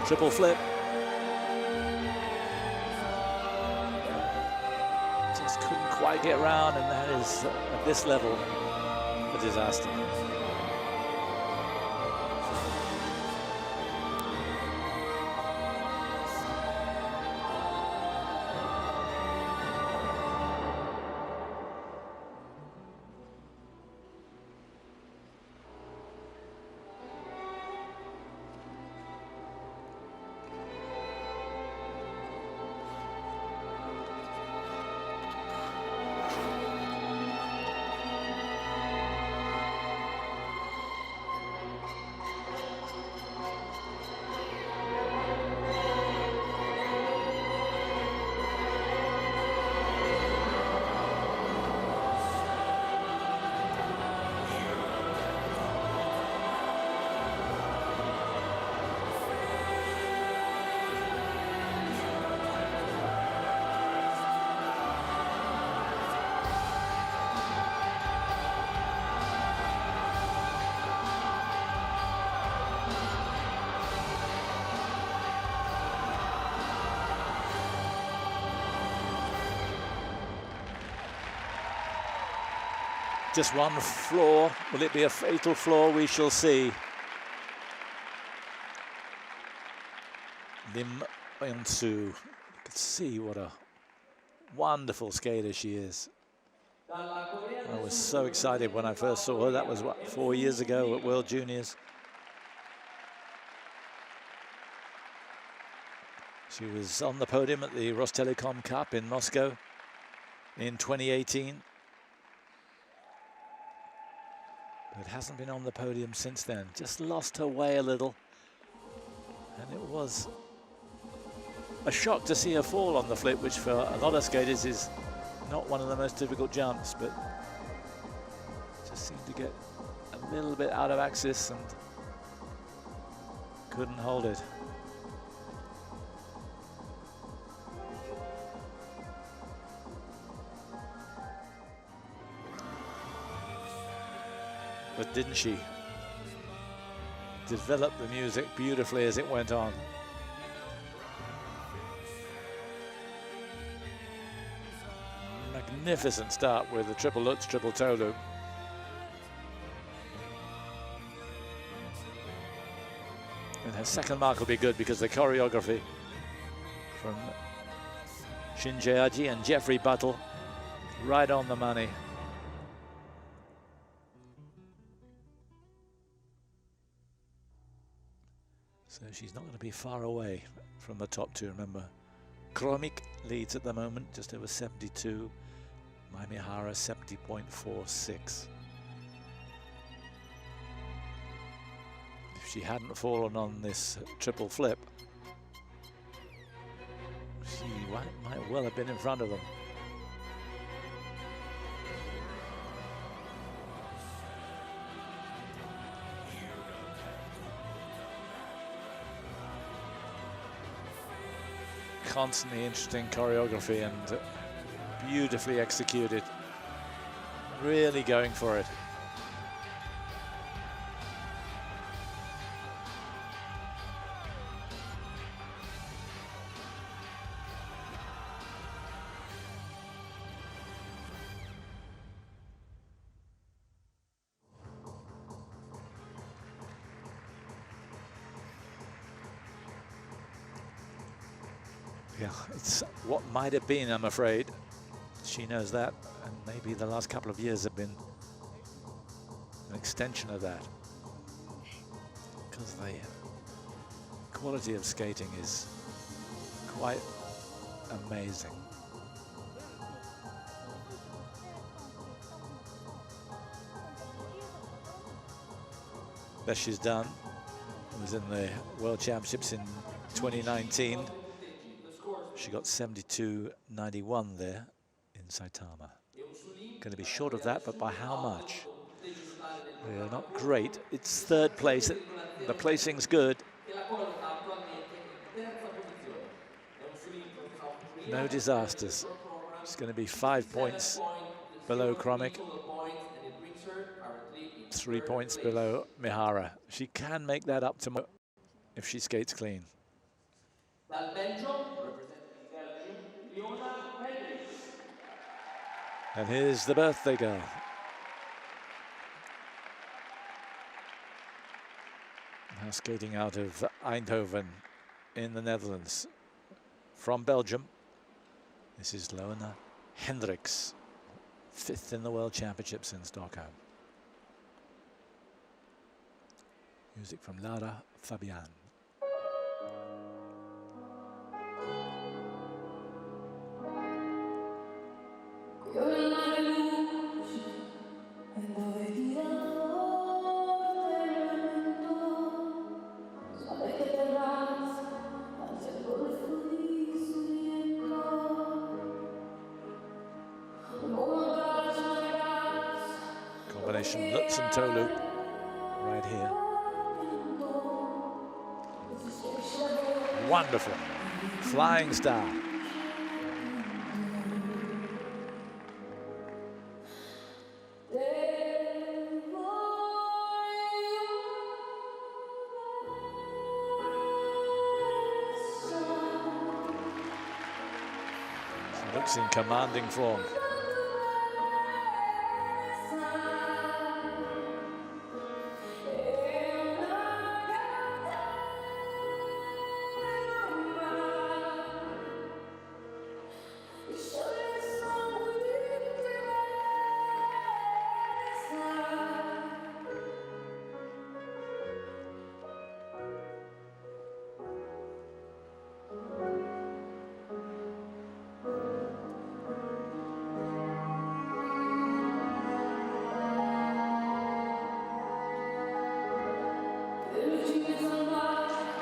A: Triple flip. Just couldn't quite get round, and that is, at this level, a disaster. Just one flaw. Will it be a fatal flaw? We shall see. Lim Eun-soo. You can see what a wonderful skater she is. I was so excited when I first saw her. That was, what, 4 years ago at World Juniors. She was on the podium at the Rostelecom Cup in Moscow in 2018. But hasn't been on the podium since then. Just lost her way a little. And it was a shock to see her fall on the flip, which for a lot of skaters is not one of the most difficult jumps, but just seemed to get a little bit out of axis and couldn't hold it. But didn't she develop the music beautifully as it went on? Magnificent start with the triple Lutz, triple toe loop. And her second mark will be good because the choreography from Shin Jae-aji and Jeffrey Buttle right on the money. So she's not going to be far away from the top two. Remember, Kromik leads at the moment, just over 72. Mai Mihara 70.46. If she hadn't fallen on this triple flip, she might well have been in front of them. Constantly interesting choreography and beautifully executed. Really going for it. Yeah, it's what might have been, I'm afraid. She knows that, and maybe the last couple of years have been an extension of that. Because the quality of skating is quite amazing. Best she's done was in the World Championships in 2019. She got 72.91 there in Saitama. Going to be short of that, but by how much? They're not great. It's third place. The placing's good. No disasters. It's going to be 5 points below Kromik. 3 points below Mihara. She can make that up tomorrow. if she skates clean.
B: Dal Belgio, representing Belgium, Leona Hendricks.
A: And here's the birthday girl. Now skating out of Eindhoven in the Netherlands. From Belgium, this is Leona Hendricks, 5th in the World Championships in Stockholm. Music from Lara Fabian. Combination Lutz and toe loop right here. Wonderful. Flying star. She looks in commanding form.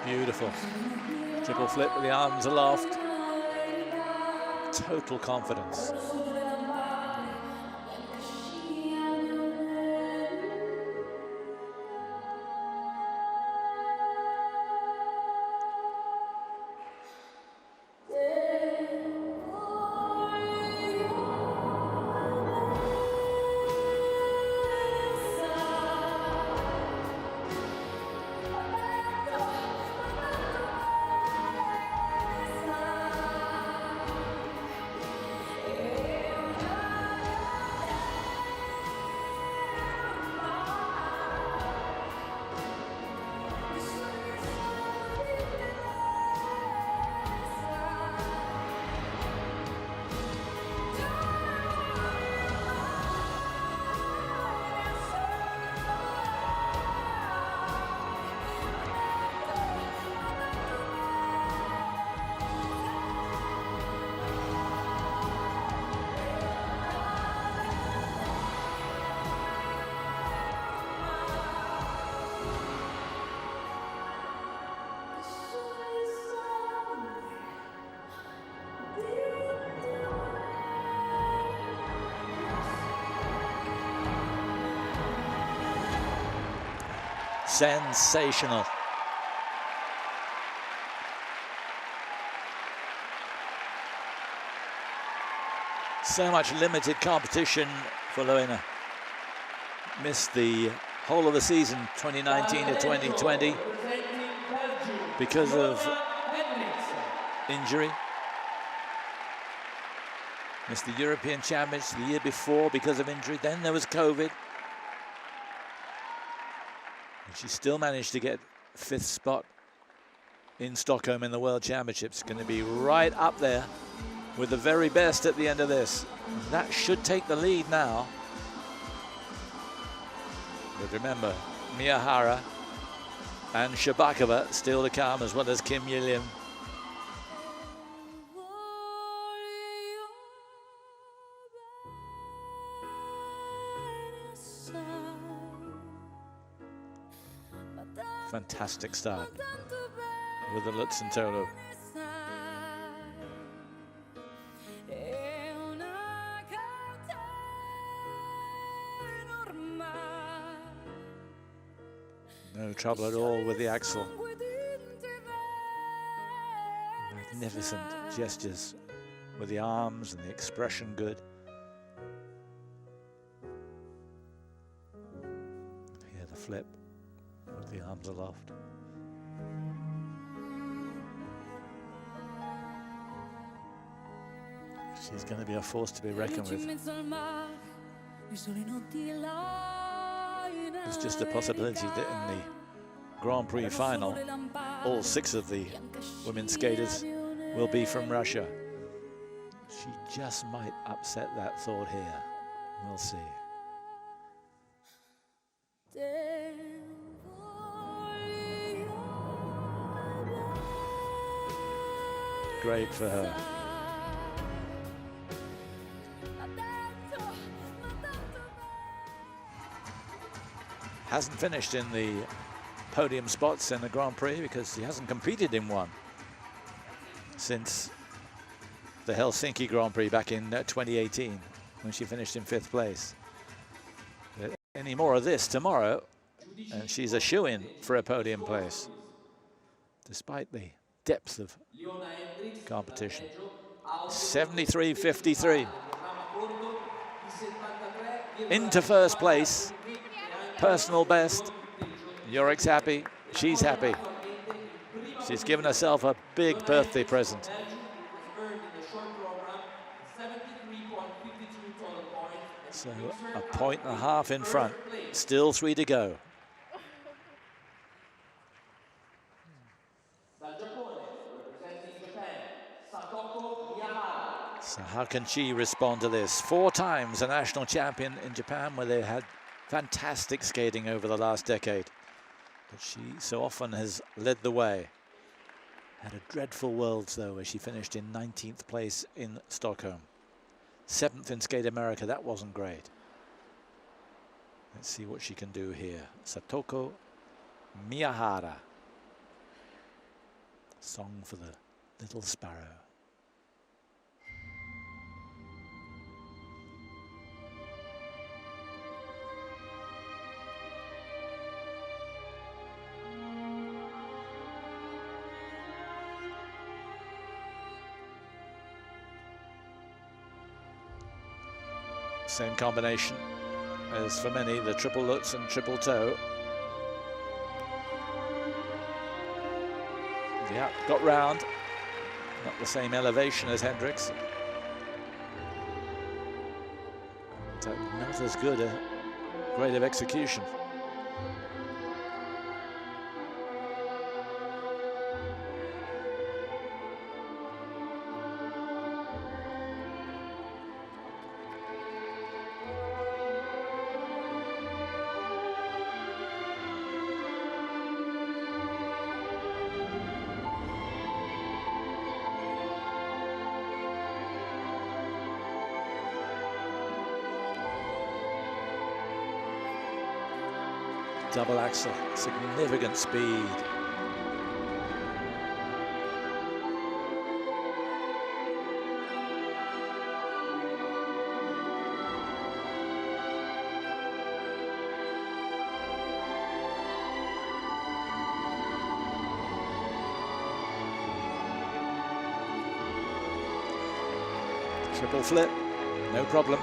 A: Beautiful. Triple flip with the arms aloft. Total confidence. Sensational. So much limited competition for Leona. Missed the whole of the season 2019 to 2020 because of injury. Missed the European Championships the year before because of injury. Then there was COVID. And she still managed to get 5th spot in Stockholm in the World Championships. Going to be right up there with the very best at the end of this. And that should take the lead now. But remember, Miyahara and Shabakova still to come, as well as Kim Yi-Lim. Fantastic start with the Lutz and toe loop. No trouble at all with the axle. Magnificent gestures with the arms and the expression good. Here the flip with the arms aloft. She's going to be a force to be reckoned with. It's just a possibility that in the Grand Prix final, all 6 of the women's skaters will be from Russia. She just might upset that thought here. We'll see. Great for her. Hasn't finished in the podium spots in the Grand Prix because she hasn't competed in one since the Helsinki Grand Prix back in 2018 when she finished in 5th place. Any more of this tomorrow and she's a shoo-in for a podium place despite the depth of competition. 73.53 into 1st place, personal best. Yorick's happy, she's happy. She's given herself a big birthday present. So a 1.5 points in front, still 3 to go. So how can she respond to this? 4 times a national champion in Japan, where they had fantastic skating over the last decade. But she so often has led the way. Had a dreadful Worlds though, where she finished in 19th place in Stockholm. 7th in Skate America, that wasn't great. Let's see what she can do here. Satoko Miyahara. Song for the Little Sparrow. Same combination as for many, the triple Lutz and triple toe. Yeah, got round. Not the same elevation as Hendricks. But not as good a grade of execution. Double axel, significant speed. Triple flip, no problem.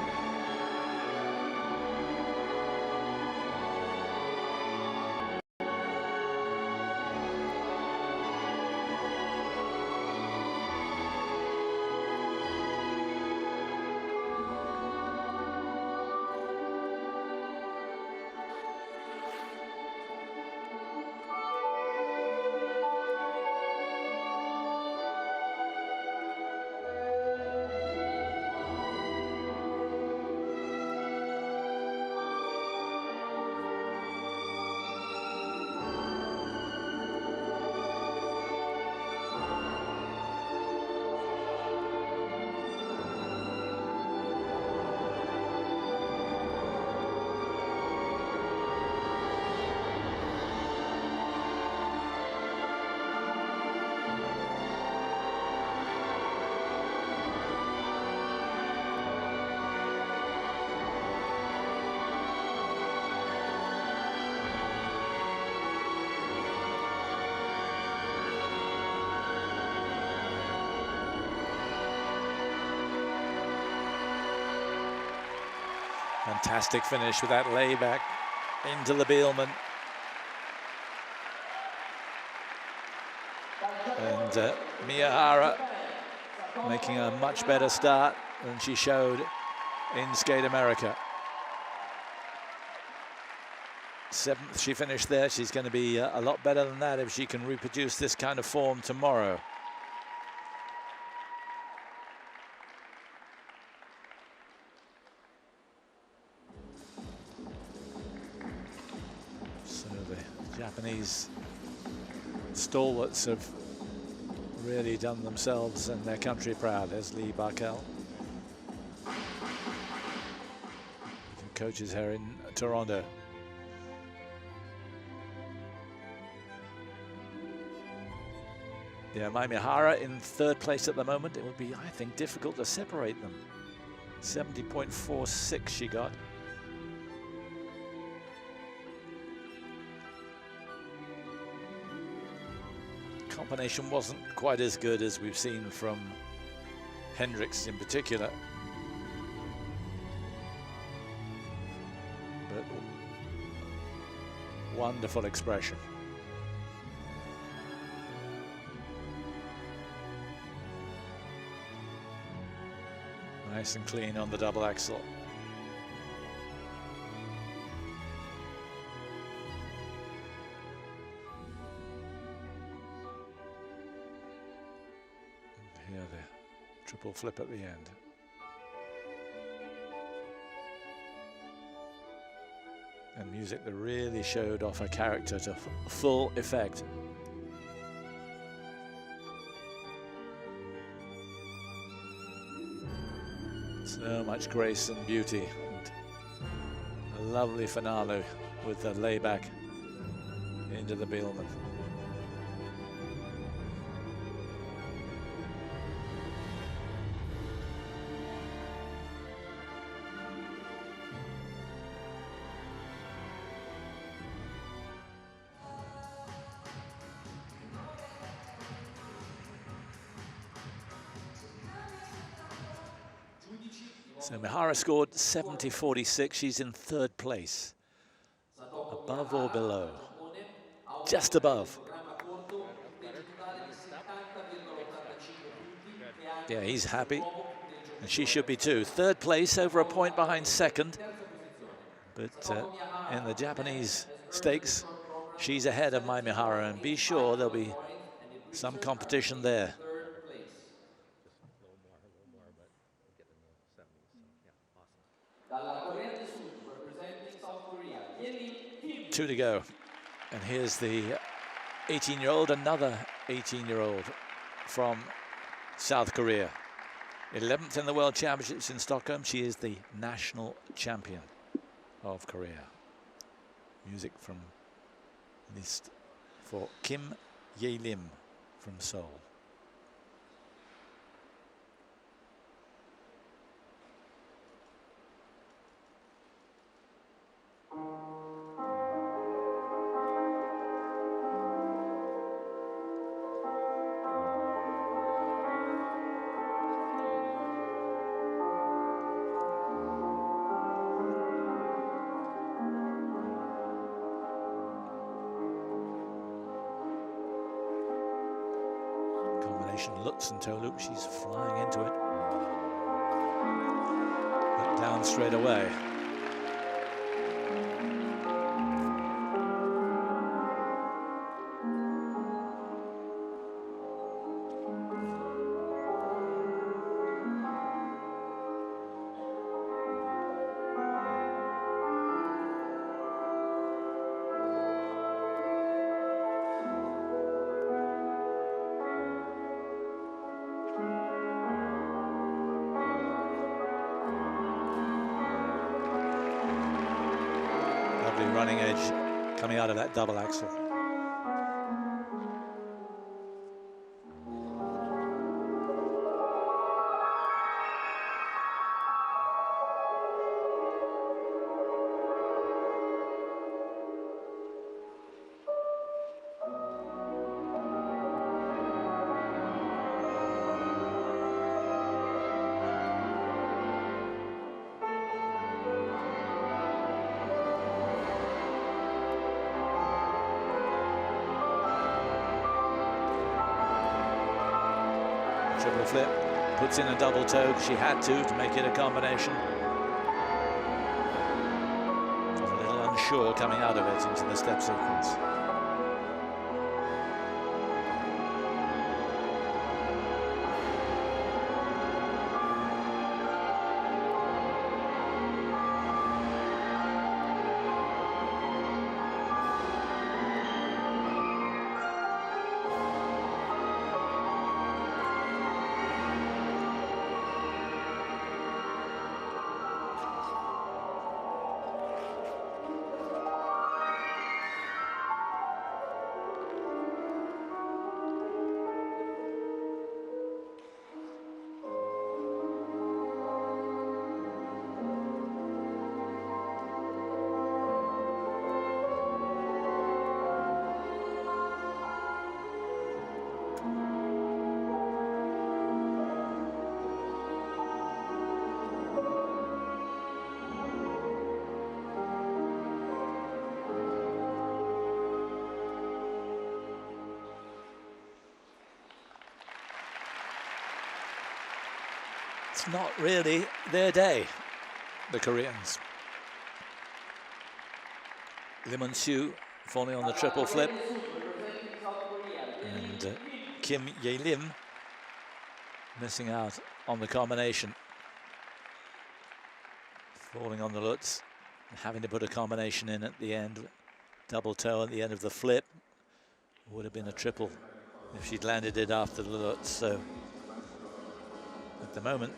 A: Fantastic finish with that layback into the Bielman. And Miyahara making a much better start than she showed in Skate America. 7th she finished there. She's going to be a lot better than that if she can reproduce this kind of form tomorrow. So the Japanese stalwarts have really done themselves and their country proud. There's Lee Barkel, who coaches her in Toronto. Yeah, Mai Mihara in 3rd place at the moment. It would be, I think, difficult to separate them. 70.46 she got. Combination wasn't quite as good as we've seen from Hendricks in particular. But wonderful expression. Nice and clean on the double axel. Here the triple flip at the end. And music that really showed off her character to full effect. So much grace and beauty, and a lovely finale with the layback into the Biellmann. So Mihara scored 70.46. She's in 3rd place. Above or below? Just above. Yeah, he's happy. And she should be too. 3rd place, over a point behind 2nd. But in the Japanese stakes, she's ahead of Mai Mihara. And be sure there'll be some competition there. Two to go, and here's the 18-year-old, another 18-year-old from South Korea. 11th in the World Championships in Stockholm. She is the national champion of Korea. Music from list for Kim Ye-lim from Seoul. Lutz and toe loop, she's flying into it. But down straight away. Running edge coming out of that double axel. Triple flip. puts in a double toe. She had to make it a combination. Was a little unsure coming out of it into the step sequence. It's not really their day, the Koreans. Lim Eun-soo falling on the triple flip, and Kim Ye-lim missing out on the combination, falling on the Lutz, having to put a combination in at the end, double toe at the end of the flip. Would have been a triple if she'd landed it after the Lutz. So at the moment,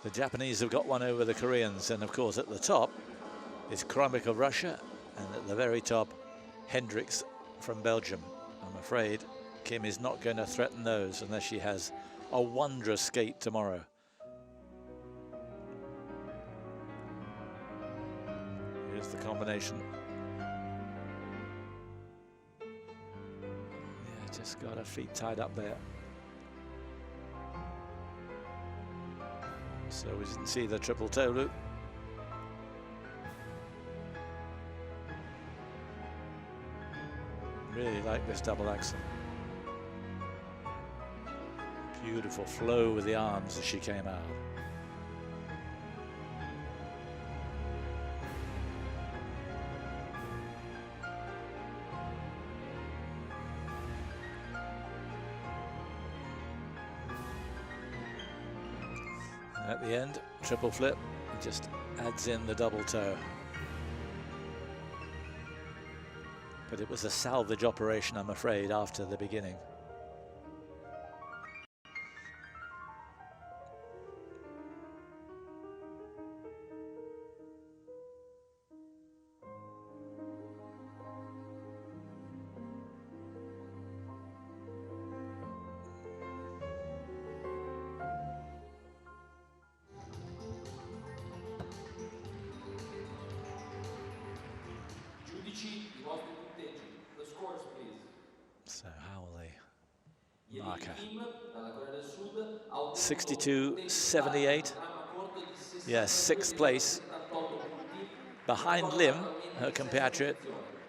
A: the Japanese have got one over the Koreans, and of course at the top is Kromik of Russia, and at the very top, Hendricks from Belgium. I'm afraid Kim is not going to threaten those unless she has a wondrous skate tomorrow. Here's the combination. Yeah, just got her feet tied up there. So we didn't see the triple toe loop. Really like this double axel. Beautiful flow with the arms as she came out. At the end, triple flip, just adds in the double toe. But it was a salvage operation, I'm afraid, after the beginning. So how will they mark her? 62.78. Yes, sixth place. Behind Lim, her compatriot,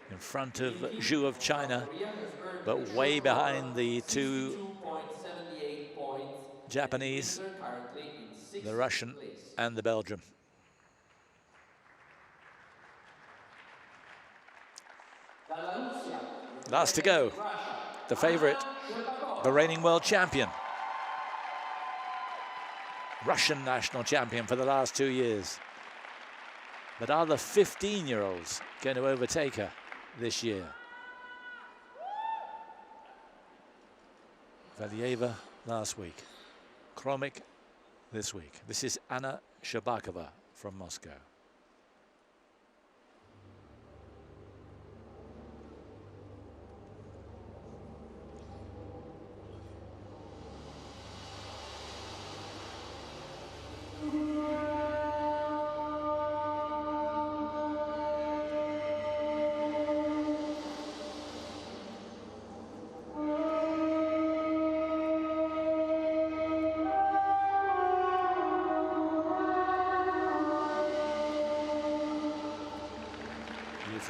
A: in front of Zhu of China, but way behind the two Japanese, the Russian and the Belgian. Last to go, the favorite, the reigning world champion, Russian national champion for the last 2 years. But are the 15-year-olds going to overtake her this year? Valieva last week, Kromik this week. This is Anna Shabakova from Moscow.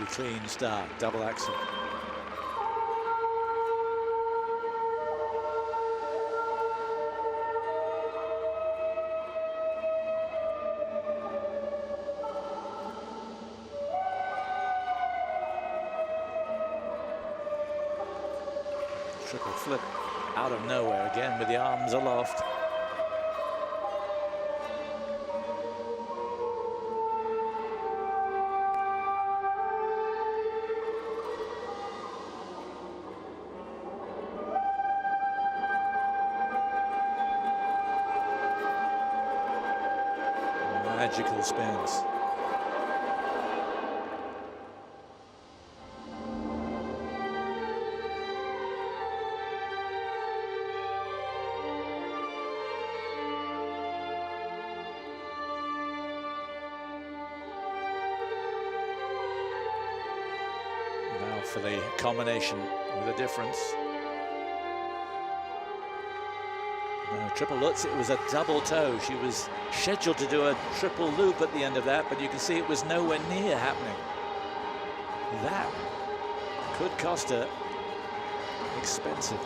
A: Clean start, double axel. Triple flip out of nowhere again with the arms aloft. Magical spins. Now for the combination with a difference. No, triple Lutz, it was a double toe. She was scheduled to do a triple loop at the end of that, but you can see it was nowhere near happening. That could cost her expensively.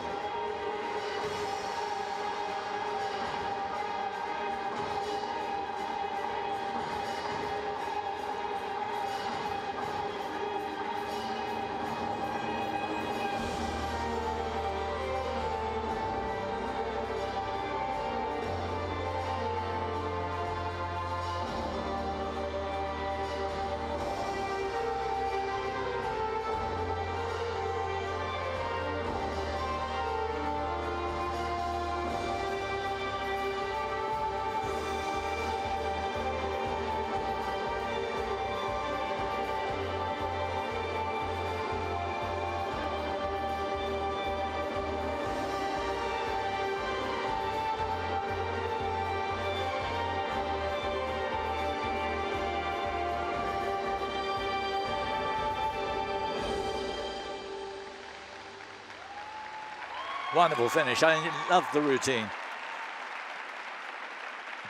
A: Wonderful finish. I love the routine.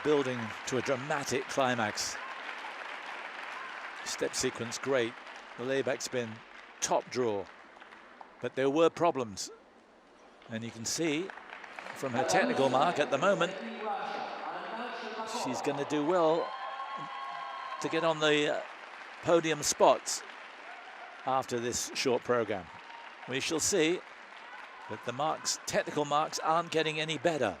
A: Building to a dramatic climax. Step sequence great. The layback spin, top draw. But there were problems. And you can see from her technical mark at the moment, she's going to do well to get on the podium spots after this short program. We shall see. But the marks, technical marks, aren't getting any better.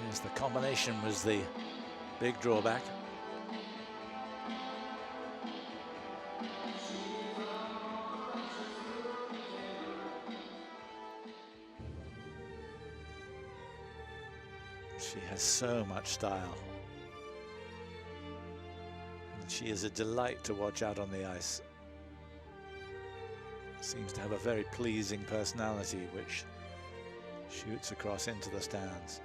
A: Yes, the combination was the big drawback. She has so much style. She is a delight to watch out on the ice. Seems to have a very pleasing personality, which shoots across into the stands.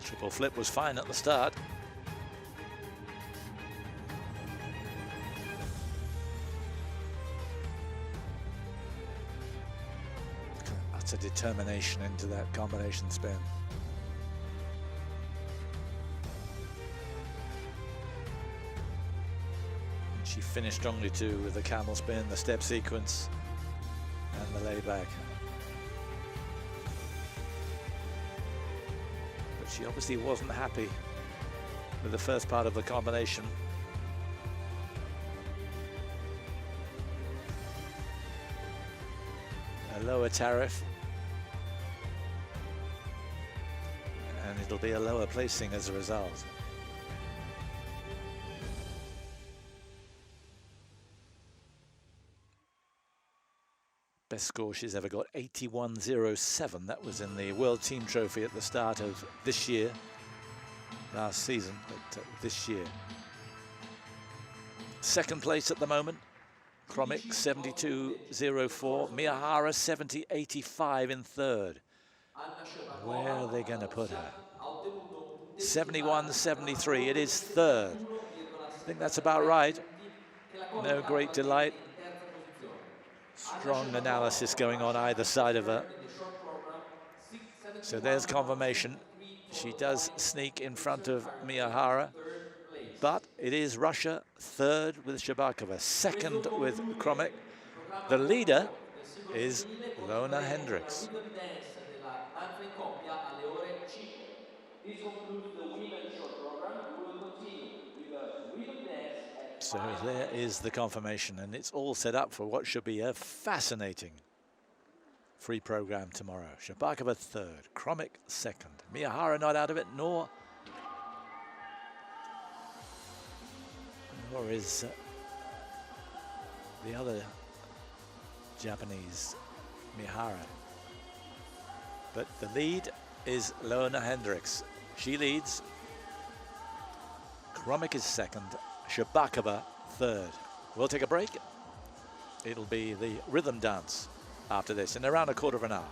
A: Triple flip was fine at the start. Utter determination into that combination spin. And she finished strongly too with the camel spin, the step sequence, and the layback. She obviously wasn't happy with the first part of the combination. A lower tariff. And it'll be a lower placing as a result. Best score she's ever got, 81.07. That was in the World Team Trophy at the start of this year. Last season, but this year. Second place at the moment, Kromick 72.04. Miyahara 70.85 in third. Where are they going to put her? 71.73. It is third. I think that's about right. No great delight. Strong analysis going on either side of her. So there's confirmation. She does sneak in front of Miyahara, but it is Russia third with Shabakova, second with Kromek. The leader is Lona Hendricks. So there is the confirmation, and it's all set up for what should be a fascinating free program tomorrow. Shabakova third, Kromek second. Miyahara not out of it, nor is the other Japanese, Mihara. But the lead is Lona Hendricks. She leads. Kromek is second. Shabakova third. We'll take a break. It'll be the rhythm dance after this in around a quarter of an hour.